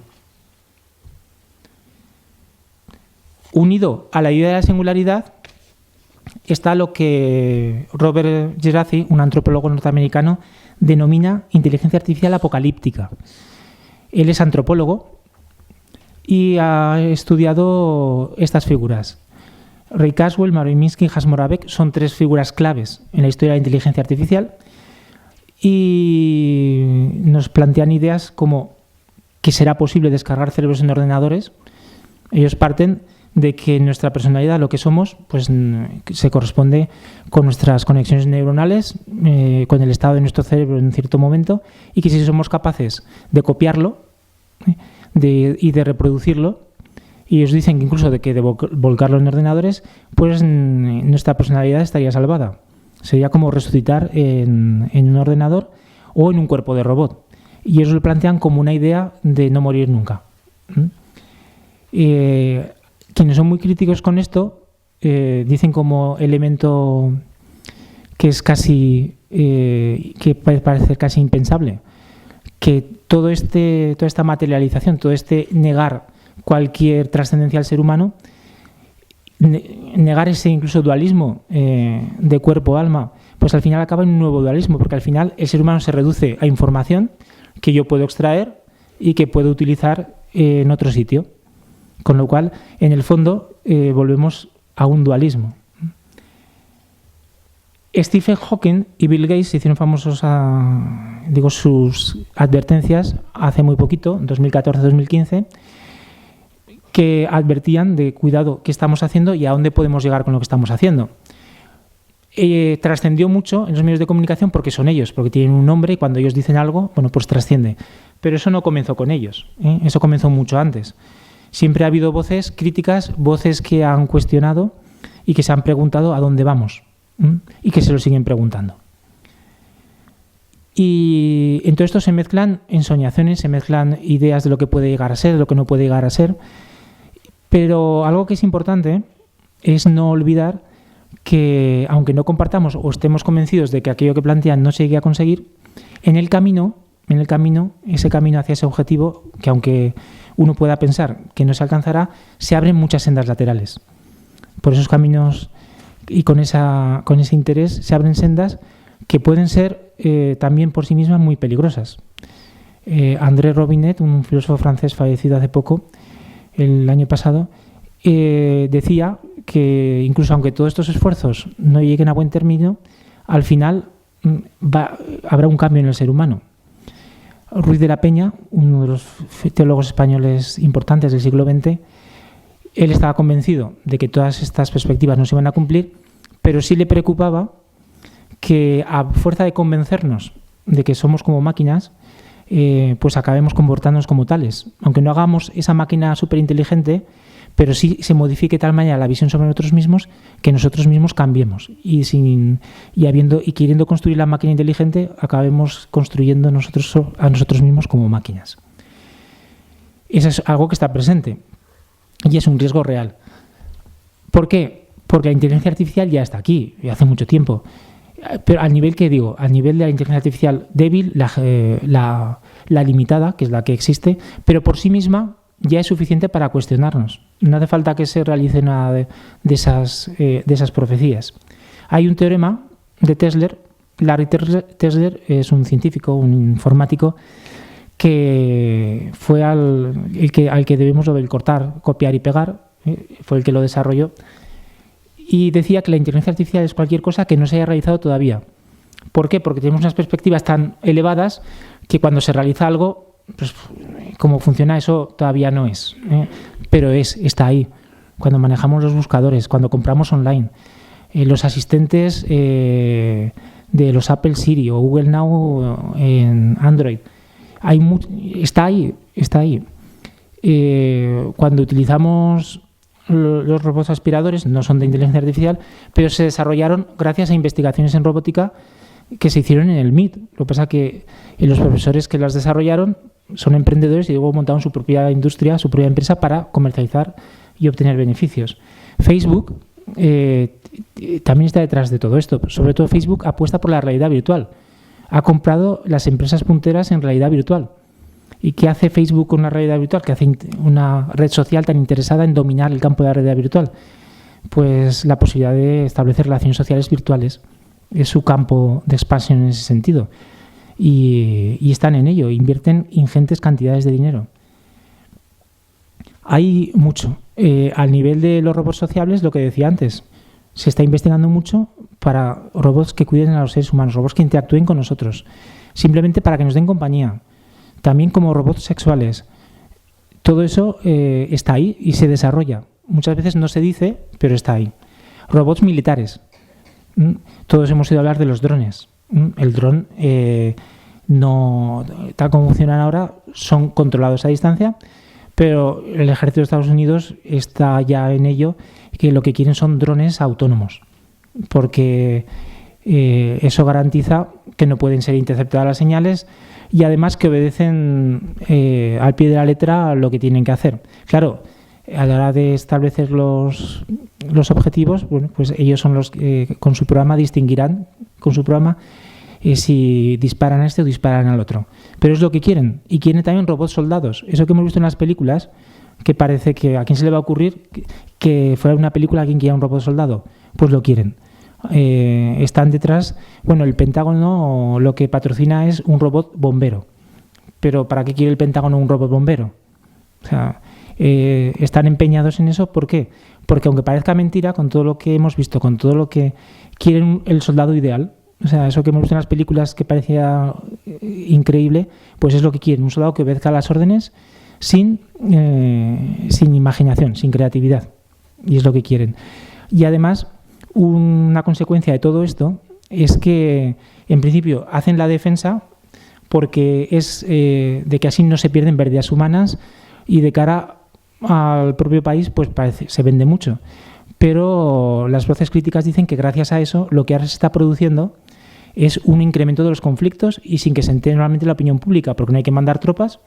Unido a la idea de la singularidad está lo que Robert Geraci, un antropólogo norteamericano, denomina inteligencia artificial apocalíptica. Él es antropólogo y ha estudiado estas figuras. Ray Kurzweil, Marvin Minsky y Hans Moravec son 3 figuras claves en la historia de la inteligencia artificial y nos plantean ideas como que será posible descargar cerebros en ordenadores. Ellos parten de que nuestra personalidad, lo que somos, pues se corresponde con nuestras conexiones neuronales, con el estado de nuestro cerebro en cierto momento, y que si somos capaces de copiarlo y de reproducirlo, y ellos dicen que incluso de volcarlo en ordenadores, pues nuestra personalidad estaría salvada. Sería como resucitar en un ordenador o en un cuerpo de robot. Y ellos lo plantean como una idea de no morir nunca. Quienes son muy críticos con esto dicen como elemento que es casi que puede parecer casi impensable, que toda esta materialización, todo este negar cualquier trascendencia al ser humano, negar ese incluso dualismo de cuerpo-alma, pues al final acaba en un nuevo dualismo, porque al final el ser humano se reduce a información que yo puedo extraer y que puedo utilizar en otro sitio. Con lo cual, en el fondo, volvemos a un dualismo. Stephen Hawking y Bill Gates se hicieron famosos sus advertencias hace muy poquito, 2014-2015, que advertían de cuidado qué estamos haciendo y a dónde podemos llegar con lo que estamos haciendo. Trascendió mucho en los medios de comunicación porque son ellos, porque tienen un nombre y cuando ellos dicen algo, bueno, pues trasciende. Pero eso no comenzó con ellos, eso comenzó mucho antes. Siempre ha habido voces críticas, voces que han cuestionado y que se han preguntado a dónde vamos y que se lo siguen preguntando. Y en todo esto se mezclan ensoñaciones, se mezclan ideas de lo que puede llegar a ser, de lo que no puede llegar a ser. Pero algo que es importante es no olvidar que, aunque no compartamos o estemos convencidos de que aquello que plantean no se llegue a conseguir, en el camino, ese camino hacia ese objetivo, que aunque uno pueda pensar que no se alcanzará, se abren muchas sendas laterales. Por esos caminos y con ese interés se abren sendas que pueden ser también por sí mismas muy peligrosas. André Robinet, un filósofo francés fallecido hace poco, el año pasado, decía que incluso aunque todos estos esfuerzos no lleguen a buen término, al final habrá un cambio en el ser humano. Ruiz de la Peña, uno de los teólogos españoles importantes del siglo XX, él estaba convencido de que todas estas perspectivas no se iban a cumplir, pero sí le preocupaba que a fuerza de convencernos de que somos como máquinas, pues acabemos comportándonos como tales. Aunque no hagamos esa máquina superinteligente, pero sí se modifique de tal manera la visión sobre nosotros mismos que nosotros mismos cambiemos y queriendo construir la máquina inteligente acabemos construyendo a nosotros mismos como máquinas. Eso es algo que está presente y es un riesgo real. ¿Por qué? Porque la inteligencia artificial ya está aquí, y hace mucho tiempo. Pero al nivel que digo, al nivel de la inteligencia artificial débil, la limitada, que es la que existe, pero por sí misma ya es suficiente para cuestionarnos. No hace falta que se realice nada de esas profecías. Hay un teorema de Tesler. Larry Tesler es un científico, un informático, que fue al que debemos lo del cortar, copiar y pegar, fue el que lo desarrolló, y decía que la inteligencia artificial es cualquier cosa que no se haya realizado todavía. ¿Por qué? Porque tenemos unas perspectivas tan elevadas que cuando se realiza algo, pues cómo funciona eso todavía no es, pero está ahí. Cuando manejamos los buscadores, cuando compramos online, los asistentes de los Apple Siri o Google Now en Android. Está ahí. Cuando utilizamos los robots aspiradores, no son de inteligencia artificial, pero se desarrollaron gracias a investigaciones en robótica que se hicieron en el MIT. Lo que pasa es que los profesores que las desarrollaron son emprendedores y luego montaron su propia industria, su propia empresa para comercializar y obtener beneficios. Facebook también está detrás de todo esto. Sobre todo Facebook apuesta por la realidad virtual. Ha comprado las empresas punteras en realidad virtual. ¿Y qué hace Facebook con una realidad virtual? ¿Qué hace una red social tan interesada en dominar el campo de la realidad virtual? Pues la posibilidad de establecer relaciones sociales virtuales. Es su campo de expansión en ese sentido. Y están en ello, invierten ingentes cantidades de dinero. Hay mucho. Al nivel de los robots sociables, lo que decía antes, se está investigando mucho para robots que cuiden a los seres humanos, robots que interactúen con nosotros, simplemente para que nos den compañía. También como robots sexuales. Todo eso está ahí y se desarrolla. Muchas veces no se dice, pero está ahí. Robots militares. Todos hemos oído hablar de los drones. El dron, no, tal como funcionan ahora, son controlados a distancia, pero el ejército de Estados Unidos está ya en ello, que lo que quieren son drones autónomos, porque eso garantiza que no pueden ser interceptadas las señales y además que obedecen al pie de la letra lo que tienen que hacer. Claro, a la hora de establecer los objetivos, bueno, pues ellos son los que con su programa distinguirán con su programa si disparan a este o disparan al otro. Pero es lo que quieren. Y quieren también robots soldados. Eso que hemos visto en las películas, que parece que a quién se le va a ocurrir que fuera una película a quien quiera un robot soldado. Pues lo quieren. Están detrás. Bueno, el Pentágono lo que patrocina es un robot bombero. Pero ¿para qué quiere el Pentágono un robot bombero? O sea, están empeñados en eso. ¿Por qué? Porque aunque parezca mentira, con todo lo que hemos visto, con todo lo que quieren el soldado ideal, o sea, eso que hemos visto en las películas que parecía increíble, pues es lo que quieren, un soldado que obedezca las órdenes sin imaginación, sin creatividad. Y es lo que quieren. Y además, una consecuencia de todo esto es que, en principio, hacen la defensa porque es de que así no se pierden vidas humanas y de cara al propio país, pues se vende mucho. Pero las voces críticas dicen que gracias a eso lo que ahora se está produciendo es un incremento de los conflictos y sin que se entere normalmente la opinión pública, porque no hay que mandar tropas,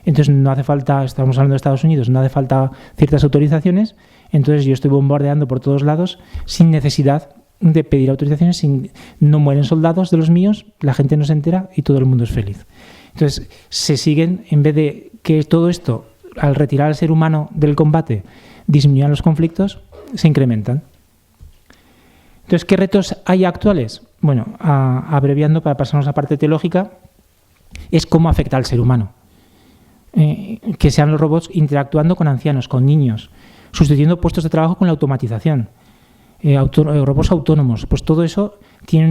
entonces no hace falta, estamos hablando de Estados Unidos, no hace falta ciertas autorizaciones, entonces yo estoy bombardeando por todos lados sin necesidad de pedir autorizaciones, no mueren soldados de los míos, la gente no se entera y todo el mundo es feliz. Entonces se siguen, en vez de que todo esto, al retirar al ser humano del combate, disminuyan los conflictos, se incrementan. Entonces, ¿qué retos hay actuales? Bueno, abreviando para pasarnos a la parte teológica, es cómo afecta al ser humano. Que sean los robots interactuando con ancianos, con niños, sustituyendo puestos de trabajo con la automatización, robots autónomos. Pues todo eso tiene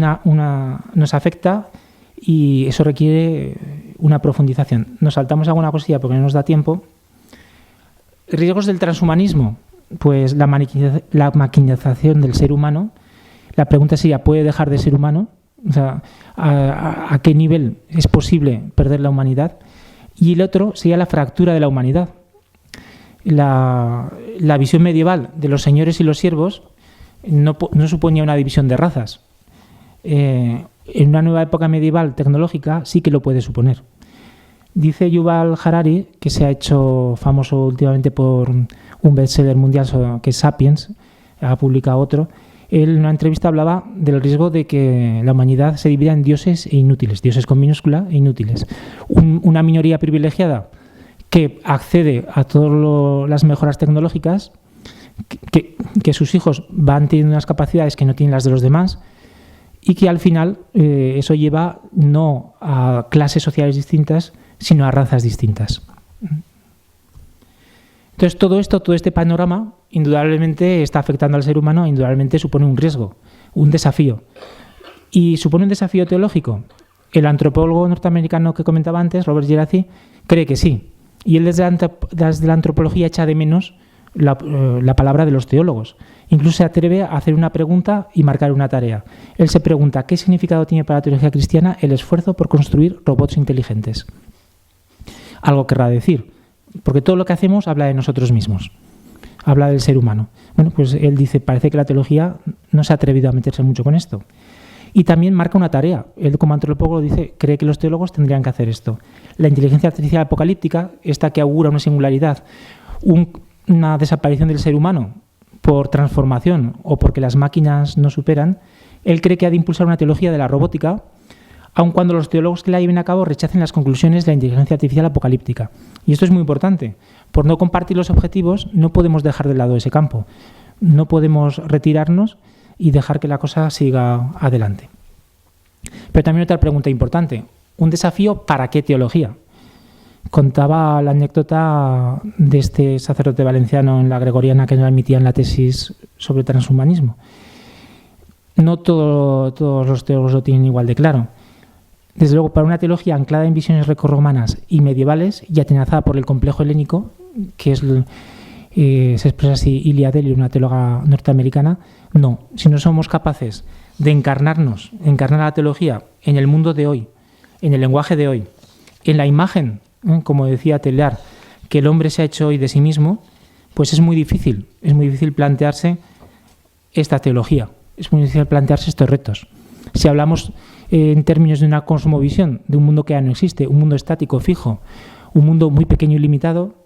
nos afecta y eso requiere una profundización. Nos saltamos alguna cosilla porque no nos da tiempo. Riesgos del transhumanismo. Pues la maquinización del ser humano. La pregunta sería, ¿puede dejar de ser humano? O sea, ¿a qué nivel es posible perder la humanidad? Y el otro sería la fractura de la humanidad. La visión medieval de los señores y los siervos no suponía una división de razas. En una nueva época medieval tecnológica sí que lo puede suponer. Dice Yuval Harari, que se ha hecho famoso últimamente por un bestseller mundial que es Sapiens, ha publicado otro. Él en una entrevista hablaba del riesgo de que la humanidad se divida en dioses e inútiles, dioses con minúscula e inútiles. Una minoría privilegiada que accede a todas las mejoras tecnológicas, que sus hijos van teniendo unas capacidades que no tienen las de los demás y que al final eso lleva no a clases sociales distintas, sino a razas distintas. Entonces todo este panorama indudablemente está afectando al ser humano, indudablemente supone un riesgo, un desafío. Y supone un desafío teológico. El antropólogo norteamericano que comentaba antes, Robert Geraci, cree que sí. Y él desde la antropología echa de menos la palabra de los teólogos. Incluso se atreve a hacer una pregunta y marcar una tarea. Él se pregunta ¿qué significado tiene para la teología cristiana el esfuerzo por construir robots inteligentes? Algo querrá decir, porque todo lo que hacemos habla de nosotros mismos, habla del ser humano. Bueno, pues él dice, parece que la teología no se ha atrevido a meterse mucho con esto. Y también marca una tarea. Él, como antropólogo, dice, cree que los teólogos tendrían que hacer esto. La inteligencia artificial apocalíptica, esta que augura una singularidad, una desaparición del ser humano por transformación o porque las máquinas no superan, él cree que ha de impulsar una teología de la robótica, aun cuando los teólogos que la lleven a cabo rechacen las conclusiones de la inteligencia artificial apocalíptica. Y esto es muy importante. Por no compartir los objetivos, no podemos dejar de lado ese campo. No podemos retirarnos y dejar que la cosa siga adelante. Pero también otra pregunta importante. Un desafío, ¿para qué teología? Contaba la anécdota de este sacerdote valenciano en la Gregoriana que nos admitían la tesis sobre transhumanismo. No todos los teólogos lo tienen igual de claro. Desde luego, para una teología anclada en visiones grecorromanas y medievales y atenazada por el complejo helénico, que es se expresa así Ilia Delio, una teóloga norteamericana, no. Si no somos capaces de encarnar la teología en el mundo de hoy, en el lenguaje de hoy, en la imagen, como decía Teilhard, que el hombre se ha hecho hoy de sí mismo, pues es muy difícil plantearse esta teología, es muy difícil plantearse estos retos. Si hablamos en términos de una cosmovisión, de un mundo que ya no existe, un mundo estático, fijo, un mundo muy pequeño y limitado,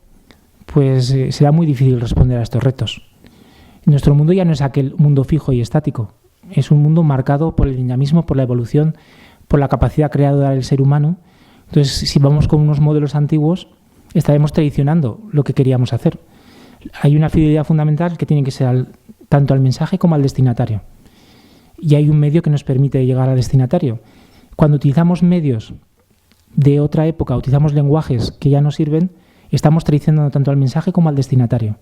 pues será muy difícil responder a estos retos. Nuestro mundo ya no es aquel mundo fijo y estático, es un mundo marcado por el dinamismo, por la evolución, por la capacidad creadora del ser humano. Entonces, si vamos con unos modelos antiguos, estaremos traicionando lo que queríamos hacer. Hay una fidelidad fundamental que tiene que ser tanto al mensaje como al destinatario. Y hay un medio que nos permite llegar al destinatario. Cuando utilizamos medios de otra época, utilizamos lenguajes que ya no sirven, estamos traicionando tanto al mensaje como al destinatario.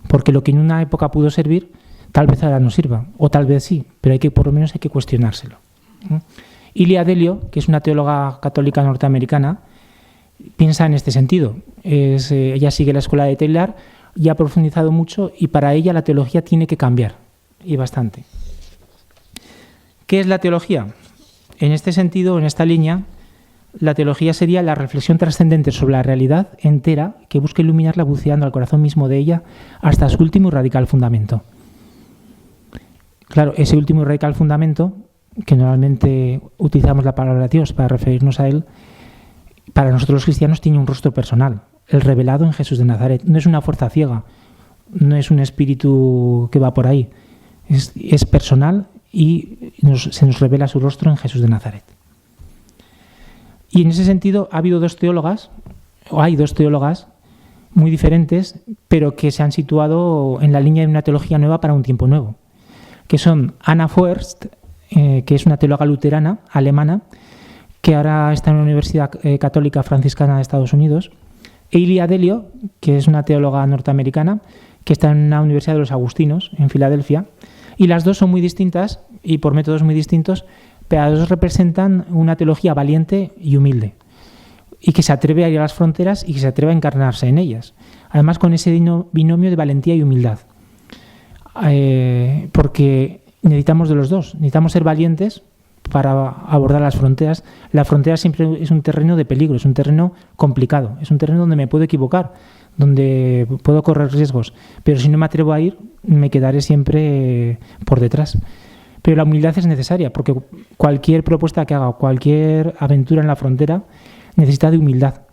Porque lo que en una época pudo servir, tal vez ahora no sirva, o tal vez sí, pero por lo menos hay que cuestionárselo. Ilia Delio, que es una teóloga católica norteamericana, piensa en este sentido. Ella sigue la escuela de Teilhard y ha profundizado mucho, y para ella la teología tiene que cambiar, y bastante. ¿Qué es la teología? En este sentido, en esta línea, la teología sería la reflexión trascendente sobre la realidad entera que busca iluminarla buceando al corazón mismo de ella hasta su último y radical fundamento. Claro, ese último y radical fundamento, que normalmente utilizamos la palabra Dios para referirnos a él, para nosotros los cristianos tiene un rostro personal, el revelado en Jesús de Nazaret. No es una fuerza ciega, no es un espíritu que va por ahí, es personal y se nos revela su rostro en Jesús de Nazaret. Y en ese sentido hay dos teólogas muy diferentes, pero que se han situado en la línea de una teología nueva para un tiempo nuevo, que son Anna Foerst, que es una teóloga luterana alemana, que ahora está en la Universidad Católica Franciscana de Estados Unidos, e Ilia Delio, que es una teóloga norteamericana, que está en la Universidad de los Agustinos, en Filadelfia, y las dos son muy distintas y por métodos muy distintos, pero las dos representan una teología valiente y humilde, y que se atreve a ir a las fronteras y que se atreve a encarnarse en ellas. Además, con ese binomio de valentía y humildad. Porque necesitamos de los dos. Necesitamos ser valientes para abordar las fronteras. La frontera siempre es un terreno de peligro, es un terreno complicado, es un terreno donde me puedo equivocar, donde puedo correr riesgos. Pero si no me atrevo a ir, me quedaré siempre por detrás. Pero la humildad es necesaria, porque cualquier propuesta que haga, cualquier aventura en la frontera, necesita de humildad.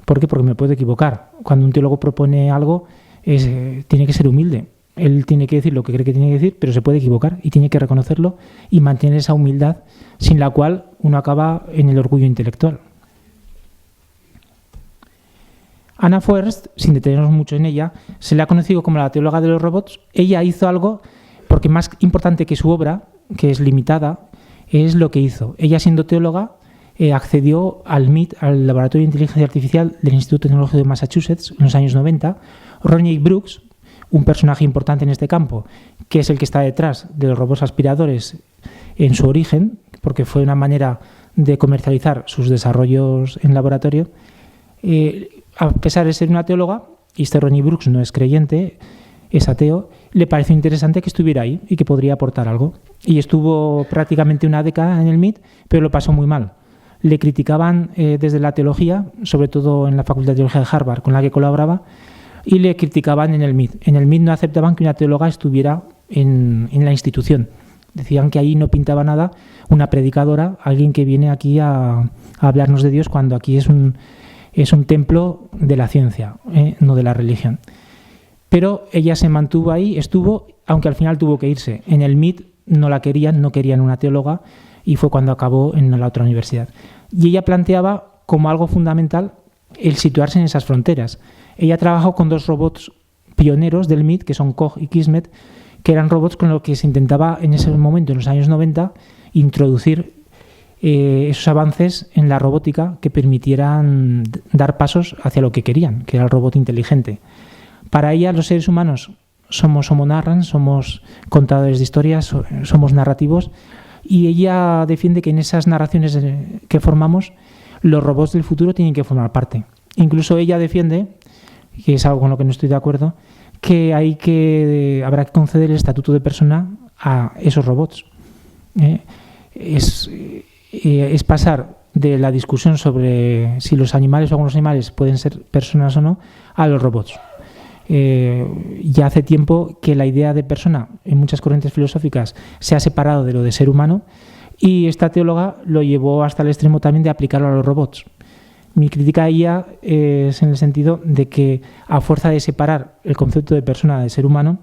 ¿Por qué? Porque me puedo equivocar. Cuando un teólogo propone algo, tiene que ser humilde. Él tiene que decir lo que cree que tiene que decir, pero se puede equivocar y tiene que reconocerlo y mantener esa humildad, sin la cual uno acaba en el orgullo intelectual. Anna Foerst, sin detenernos mucho en ella, se le ha conocido como la teóloga de los robots. Ella hizo algo, porque más importante que su obra, que es limitada, es lo que hizo. Ella, siendo teóloga, accedió al MIT, al Laboratorio de Inteligencia Artificial del Instituto Tecnológico de Massachusetts, en los años 90. Rodney Brooks, un personaje importante en este campo, que es el que está detrás de los robots aspiradores en su origen, porque fue una manera de comercializar sus desarrollos en laboratorio, a pesar de ser una teóloga, y este Ronnie Brooks no es creyente, es ateo, le pareció interesante que estuviera ahí y que podría aportar algo. Y estuvo prácticamente una década en el MIT, pero lo pasó muy mal. Le criticaban desde la teología, sobre todo en la Facultad de Teología de Harvard, con la que colaboraba, y le criticaban en el MIT. En el MIT no aceptaban que una teóloga estuviera en la institución. Decían que ahí no pintaba nada una predicadora, alguien que viene aquí a hablarnos de Dios, cuando aquí es un templo de la ciencia, no de la religión. Pero ella se mantuvo ahí, estuvo, aunque al final tuvo que irse. En el MIT no la querían, no querían una teóloga, y fue cuando acabó en la otra universidad. Y ella planteaba como algo fundamental el situarse en esas fronteras. Ella trabajó con 2 robots pioneros del MIT, que son Koch y Kismet, que eran robots con los que se intentaba en ese momento, en los años 90, introducir esos avances en la robótica que permitieran dar pasos hacia lo que querían, que era el robot inteligente. Para ella, los seres humanos somos homo narrans, somos contadores de historias, somos narrativos, y ella defiende que en esas narraciones que formamos, los robots del futuro tienen que formar parte. Incluso ella defiende, que es algo con lo que no estoy de acuerdo, que habrá que conceder el estatuto de persona a esos robots. Es pasar de la discusión sobre si los animales o algunos animales pueden ser personas o no a los robots. Ya hace tiempo que la idea de persona en muchas corrientes filosóficas se ha separado de lo de ser humano, y esta teóloga lo llevó hasta el extremo también de aplicarlo a los robots. Mi crítica a ella es en el sentido de que, a fuerza de separar el concepto de persona de ser humano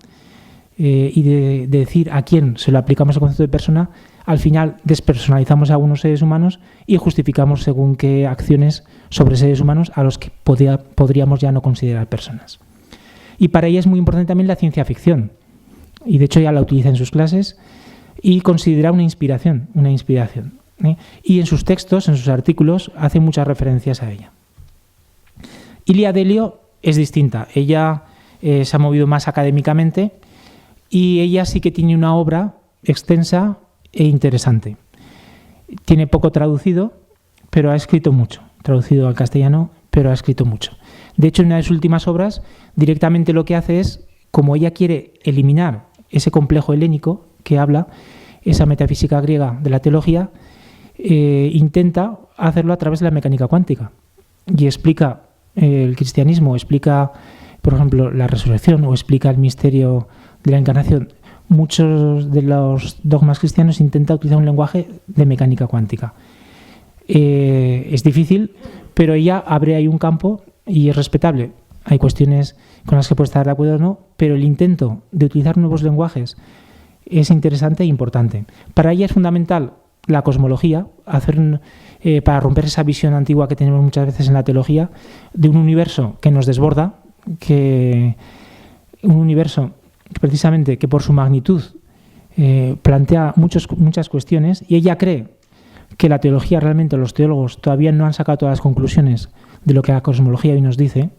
y de decir a quién se lo aplicamos el concepto de persona, al final despersonalizamos a algunos seres humanos y justificamos según qué acciones sobre seres humanos a los que podríamos ya no considerar personas. Y para ella es muy importante también la ciencia ficción, y de hecho ella la utiliza en sus clases y considera una inspiración. Y en sus textos, en sus artículos, hace muchas referencias a ella. Ilia Delio es distinta. Ella se ha movido más académicamente, y ella sí que tiene una obra extensa e interesante. Tiene poco traducido, pero ha escrito mucho. Traducido al castellano, pero ha escrito mucho. De hecho, en una de sus últimas obras, directamente lo que hace es, como ella quiere eliminar ese complejo helénico que habla, esa metafísica griega de la teología, intenta hacerlo a través de la mecánica cuántica. Y explica el cristianismo, explica, por ejemplo, la resurrección, o explica el misterio de la encarnación. Muchos de los dogmas cristianos intentan utilizar un lenguaje de mecánica cuántica. Es difícil, pero ella abre ahí un campo y es respetable. Hay cuestiones con las que puede estar de acuerdo o no, pero el intento de utilizar nuevos lenguajes es interesante e importante. Para ella es fundamental la cosmología, para romper esa visión antigua que tenemos muchas veces en la teología de un universo que nos desborda, un universo precisamente que por su magnitud plantea muchas cuestiones, y ella cree que la teología realmente, los teólogos todavía no han sacado todas las conclusiones de lo que la cosmología hoy nos dice.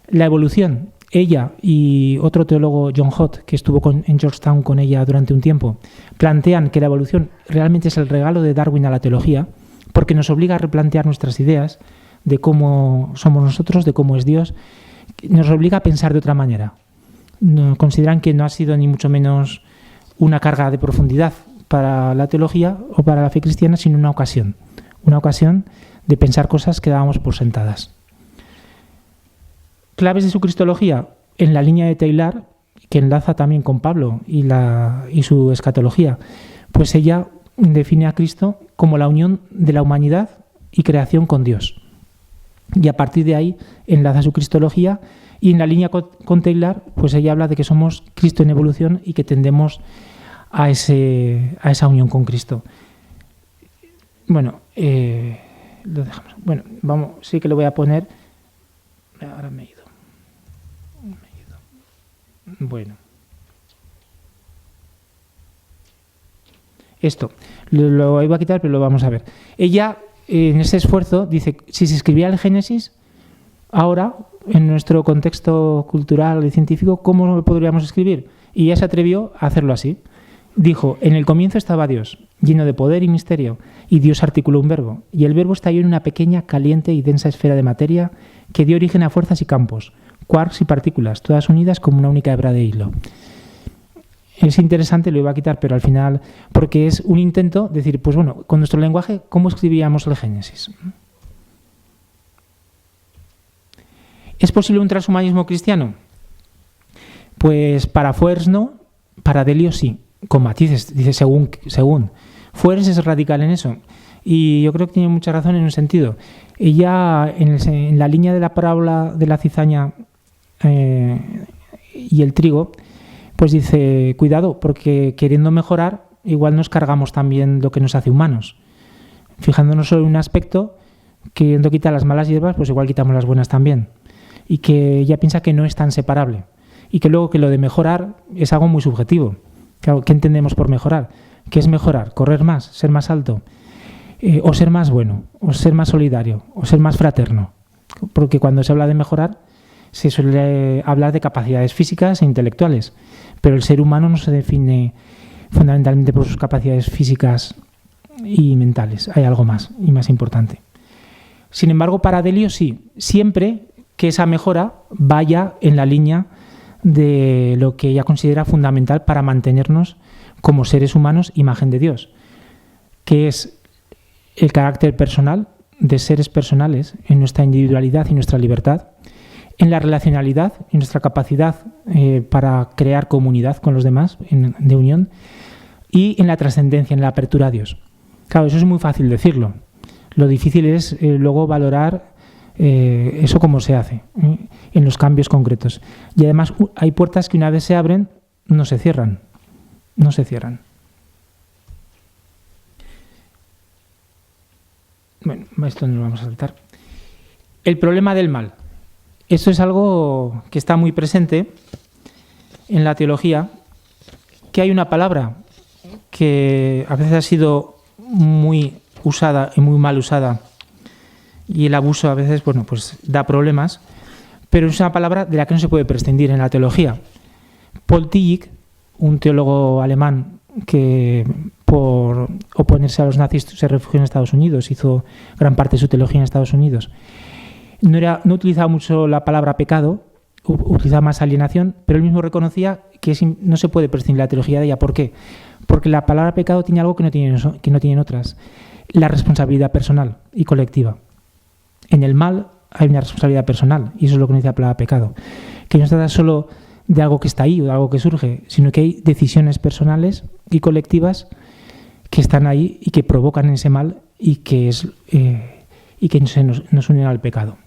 La evolución, ella y otro teólogo, John Hott, que estuvo en Georgetown con ella durante un tiempo, plantean que la evolución realmente es el regalo de Darwin a la teología, porque nos obliga a replantear nuestras ideas de cómo somos nosotros, de cómo es Dios, nos obliga a pensar de otra manera. Consideran que no ha sido ni mucho menos una carga de profundidad para la teología o para la fe cristiana, sino una ocasión de pensar cosas que dábamos por sentadas. Claves de su cristología en la línea de Taylor, que enlaza también con Pablo y su escatología. Pues ella define a Cristo como la unión de la humanidad y creación con Dios. Y a partir de ahí enlaza su cristología, y en la línea con Taylor, pues ella habla de que somos Cristo en evolución y que tendemos a esa unión con Cristo. Bueno, lo dejamos. Bueno, sí que lo voy a poner. Ahora me he ido. Bueno. Esto, lo iba a quitar, pero lo vamos a ver. Ella, en ese esfuerzo, dice, si se escribiera el Génesis, ahora, en nuestro contexto cultural y científico, ¿cómo lo podríamos escribir? Y ella se atrevió a hacerlo así. Dijo, en el comienzo estaba Dios, lleno de poder y misterio, y Dios articuló un verbo, y el verbo estalló en una pequeña, caliente y densa esfera de materia que dio origen a fuerzas y campos, quarks y partículas, todas unidas como una única hebra de hilo. Es interesante, lo iba a quitar, pero al final, porque es un intento de decir, pues bueno, con nuestro lenguaje, ¿cómo escribíamos el Génesis? ¿Es posible un transhumanismo cristiano? Pues para Fuers no, para Delio sí, con matices, dice según. Fuers es radical en eso, y yo creo que tiene mucha razón en un sentido. Ella, en la línea de la parábola de la cizaña y el trigo, pues dice, cuidado, porque queriendo mejorar, igual nos cargamos también lo que nos hace humanos. Fijándonos solo en un aspecto, queriendo quitar las malas hierbas, pues igual quitamos las buenas también. Y que ella piensa que no es tan separable. Y que luego que lo de mejorar es algo muy subjetivo. Claro, ¿qué entendemos por mejorar? ¿Qué es mejorar? ¿Correr más? ¿Ser más alto? O ser más bueno, o ser más solidario, o ser más fraterno. Porque cuando se habla de mejorar, se suele hablar de capacidades físicas e intelectuales. Pero el ser humano no se define fundamentalmente por sus capacidades físicas y mentales. Hay algo más y más importante. Sin embargo, para Delio sí, siempre que esa mejora vaya en la línea de lo que ella considera fundamental para mantenernos como seres humanos, imagen de Dios, que es el carácter personal, de seres personales, en nuestra individualidad y nuestra libertad, en la relacionalidad y nuestra capacidad para crear comunidad con los demás, de unión, y en la trascendencia, en la apertura a Dios. Claro, eso es muy fácil decirlo. Lo difícil es luego valorar eso cómo se hace, en los cambios concretos. Y además hay puertas que una vez se abren, no se cierran. No se cierran. Bueno, esto no lo vamos a saltar. El problema del mal. Esto es algo que está muy presente en la teología, que hay una palabra que a veces ha sido muy usada y muy mal usada, y el abuso a veces, bueno, pues da problemas, pero es una palabra de la que no se puede prescindir en la teología. Paul Tillich, un teólogo alemán que por oponerse a los nazis se refugió en Estados Unidos, hizo gran parte de su teología en Estados Unidos. No utilizaba mucho la palabra pecado, utilizaba más alienación, pero él mismo reconocía que no se puede prescindir la teología de ella. ¿Por qué? Porque la palabra pecado tiene algo que no tienen otras: la responsabilidad personal y colectiva. En el mal hay una responsabilidad personal, y eso es lo que nos dice la palabra pecado, que no se trata solo de algo que está ahí o de algo que surge, sino que hay decisiones personales y colectivas que están ahí y que provocan ese mal y que nos unen al pecado.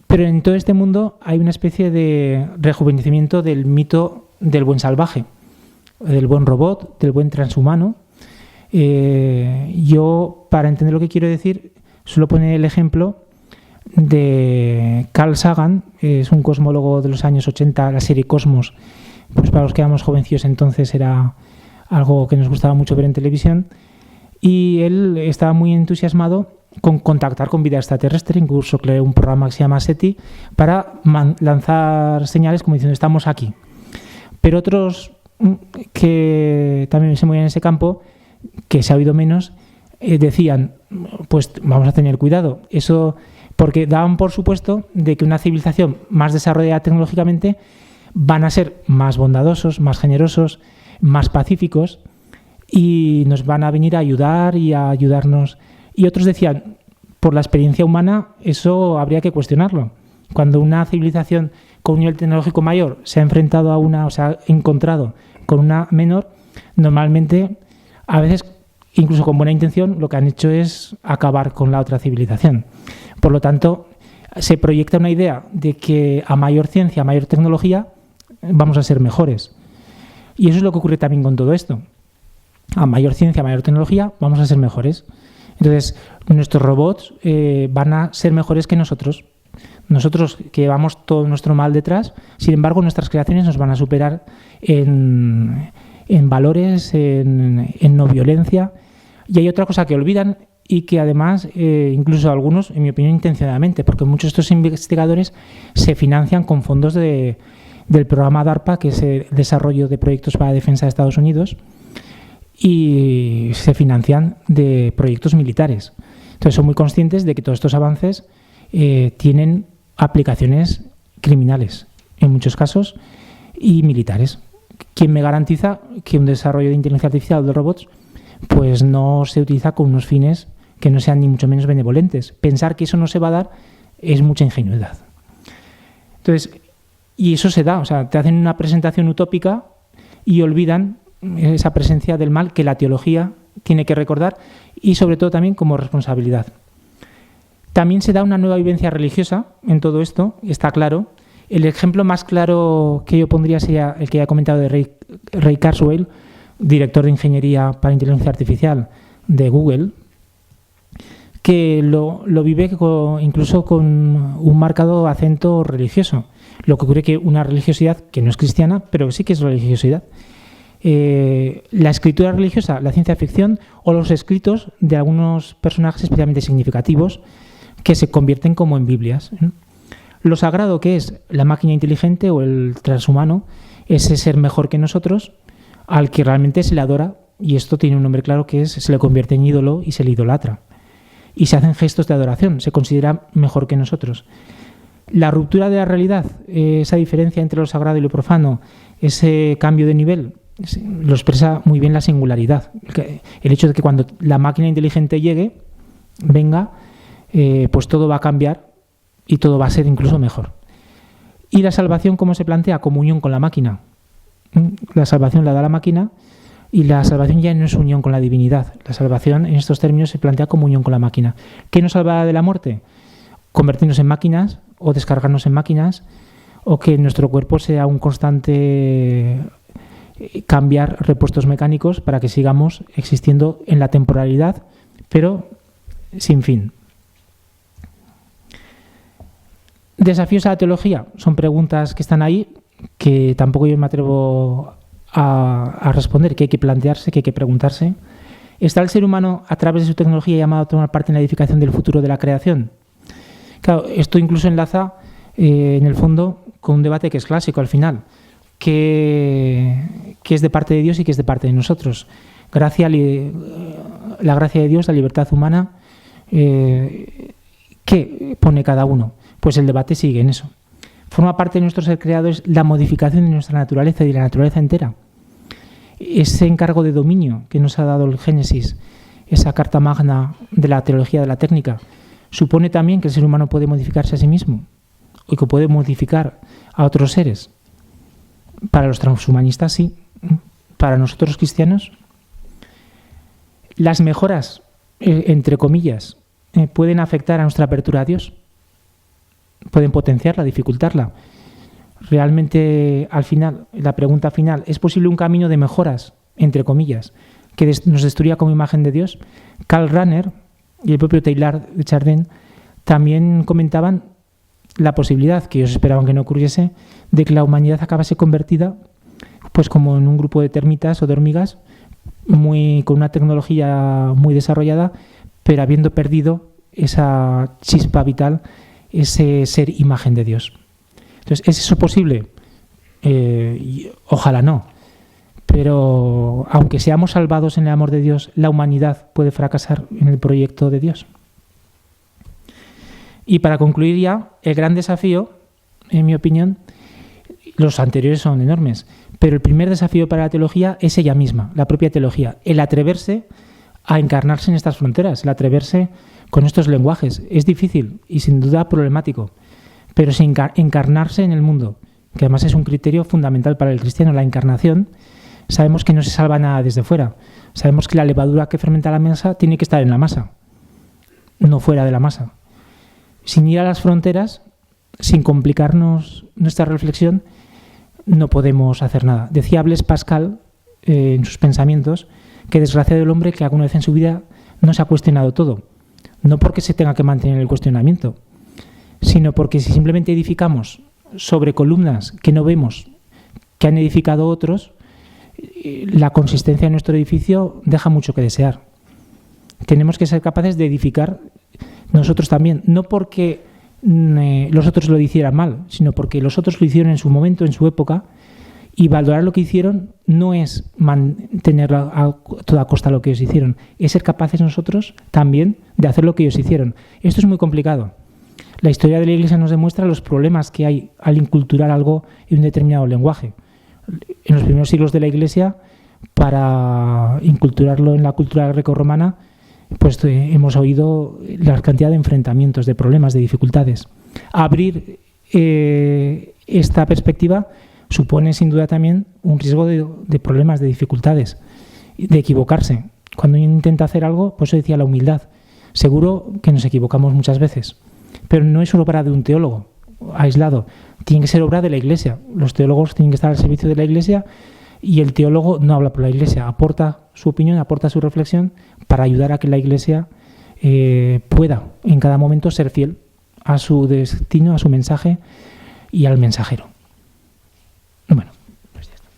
Pero en todo este mundo hay una especie de rejuvenecimiento del mito del buen salvaje, del buen robot, del buen transhumano. Yo, para entender lo que quiero decir, suelo poner el ejemplo de Carl Sagan, es un cosmólogo de los años 80, la serie Cosmos, pues para los que éramos jovencillos entonces era algo que nos gustaba mucho ver en televisión, y él estaba muy entusiasmado con contactar con vida extraterrestre. Incluso creó un programa que se llama SETI para lanzar señales como diciendo estamos aquí. Pero otros que también se movían en ese campo, que se ha oído menos, decían, pues vamos a tener cuidado. Eso porque daban por supuesto de que una civilización más desarrollada tecnológicamente van a ser más bondadosos, más generosos, más pacíficos, y nos van a venir a ayudar y a ayudarnos. Y otros decían, por la experiencia humana, eso habría que cuestionarlo. Cuando una civilización con un nivel tecnológico mayor se ha enfrentado a una, o se ha encontrado con una menor, normalmente, a veces, incluso con buena intención, lo que han hecho es acabar con la otra civilización. Por lo tanto, se proyecta una idea de que a mayor ciencia, a mayor tecnología, vamos a ser mejores. Y eso es lo que ocurre también con todo esto. A mayor ciencia, a mayor tecnología, vamos a ser mejores. Entonces, nuestros robots van a ser mejores que nosotros. Nosotros que llevamos todo nuestro mal detrás, sin embargo, nuestras creaciones nos van a superar en valores, en no violencia. Y hay otra cosa que olvidan y que además, incluso algunos, en mi opinión, intencionadamente, porque muchos de estos investigadores se financian con fondos del programa DARPA, que es el desarrollo de proyectos para la defensa de Estados Unidos, y se financian de proyectos militares. Entonces son muy conscientes de que todos estos avances tienen aplicaciones criminales, en muchos casos, y militares. ¿Quién me garantiza que un desarrollo de inteligencia artificial o de robots pues no se utiliza con unos fines que no sean ni mucho menos benevolentes? Pensar que eso no se va a dar es mucha ingenuidad. Entonces, y eso se da, o sea, te hacen una presentación utópica y olvidan esa presencia del mal que la teología tiene que recordar, y sobre todo también como responsabilidad. También se da una nueva vivencia religiosa en todo esto, está claro. El ejemplo más claro que yo pondría sería el que ya he comentado de Ray Kurzweil, director de Ingeniería para Inteligencia Artificial de Google, que lo vive incluso con un marcado acento religioso. Lo que ocurre es que una religiosidad que no es cristiana, pero sí que es religiosidad. La escritura religiosa, la ciencia ficción o los escritos de algunos personajes especialmente significativos que se convierten como en Biblias. Lo sagrado, que es la máquina inteligente o el transhumano, ese ser mejor que nosotros, al que realmente se le adora, y esto tiene un nombre claro, que es se le convierte en ídolo y se le idolatra. Y se hacen gestos de adoración, se considera mejor que nosotros. La ruptura de la realidad, esa diferencia entre lo sagrado y lo profano, ese cambio de nivel, lo expresa muy bien la singularidad. El hecho de que cuando la máquina inteligente venga, pues todo va a cambiar y todo va a ser incluso mejor. Y la salvación, ¿cómo se plantea? Como unión con la máquina. La salvación la da la máquina y la salvación ya no es unión con la divinidad. La salvación en estos términos se plantea como unión con la máquina. ¿Qué nos salvará de la muerte? Convertirnos en máquinas o descargarnos en máquinas, o que nuestro cuerpo sea un constante cambiar repuestos mecánicos para que sigamos existiendo en la temporalidad, pero sin fin. Desafíos a la teología son preguntas que están ahí, que tampoco yo me atrevo a responder, que hay que plantearse, que hay que preguntarse. ¿Está el ser humano, a través de su tecnología, llamado a tomar parte en la edificación del futuro de la creación? Claro, esto incluso enlaza, en el fondo, con un debate que es clásico al final, que es de parte de Dios y que es de parte de nosotros. La gracia de Dios, la libertad humana, ¿qué pone cada uno? Pues el debate sigue en eso. Forma parte de nuestro ser creado es la modificación de nuestra naturaleza y de la naturaleza entera. Ese encargo de dominio que nos ha dado el Génesis, esa carta magna de la teología de la técnica, supone también que el ser humano puede modificarse a sí mismo y que puede modificar a otros seres. Para los transhumanistas sí, para nosotros cristianos. Las mejoras, entre comillas, pueden afectar a nuestra apertura a Dios. Pueden potenciarla, dificultarla. Realmente, al final, la pregunta final, ¿es posible un camino de mejoras, entre comillas, que nos destruya como imagen de Dios? Karl Rahner y el propio Teilhard de Chardin también comentaban la posibilidad, que ellos esperaban que no ocurriese, de que la humanidad acabase convertida pues como en un grupo de termitas o de hormigas con una tecnología muy desarrollada, pero habiendo perdido esa chispa vital, ese ser imagen de Dios. Entonces, ¿es eso posible? Ojalá no. Pero aunque seamos salvados en el amor de Dios, la humanidad puede fracasar en el proyecto de Dios. Y para concluir ya, el gran desafío, en mi opinión, los anteriores son enormes, pero el primer desafío para la teología es ella misma, la propia teología, el atreverse a encarnarse en estas fronteras, el atreverse con estos lenguajes. Es difícil y sin duda problemático, pero encarnarse en el mundo, que además es un criterio fundamental para el cristiano, la encarnación. Sabemos que no se salva nada desde fuera. Sabemos que la levadura que fermenta la masa tiene que estar en la masa, no fuera de la masa. Sin ir a las fronteras, sin complicarnos nuestra reflexión, no podemos hacer nada. Decía Blaise Pascal en sus pensamientos que desgraciado el hombre que alguna vez en su vida no se ha cuestionado todo. No porque se tenga que mantener el cuestionamiento, sino porque si simplemente edificamos sobre columnas que no vemos, que han edificado otros, la consistencia de nuestro edificio deja mucho que desear. Tenemos que ser capaces de edificar nosotros también, no porque los otros lo hicieran mal, sino porque los otros lo hicieron en su momento, en su época, y valorar lo que hicieron no es mantener a toda costa lo que ellos hicieron, es ser capaces nosotros también de hacer lo que ellos hicieron. Esto es muy complicado, La historia de la Iglesia nos demuestra los problemas que hay al inculturar algo en un determinado lenguaje. En los primeros siglos de la Iglesia, para inculturarlo en la cultura grecorromana, pues hemos oído la cantidad de enfrentamientos, de problemas, de dificultades. Abrir esta perspectiva supone sin duda también un riesgo de problemas, de dificultades, de equivocarse. Cuando uno intenta hacer algo, pues eso decía la humildad. Seguro que nos equivocamos muchas veces, pero no es obra de un teólogo aislado, tiene que ser obra de la Iglesia. Los teólogos tienen que estar al servicio de la Iglesia y el teólogo no habla por la Iglesia, aporta su opinión, aporta su reflexión para ayudar a que la Iglesia pueda en cada momento ser fiel a su destino, a su mensaje y al mensajero. Bueno, pues ya está.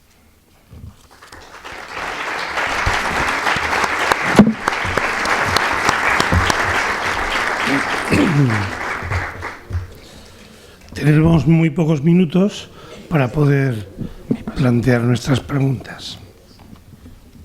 Tenemos muy pocos minutos para poder plantear nuestras preguntas.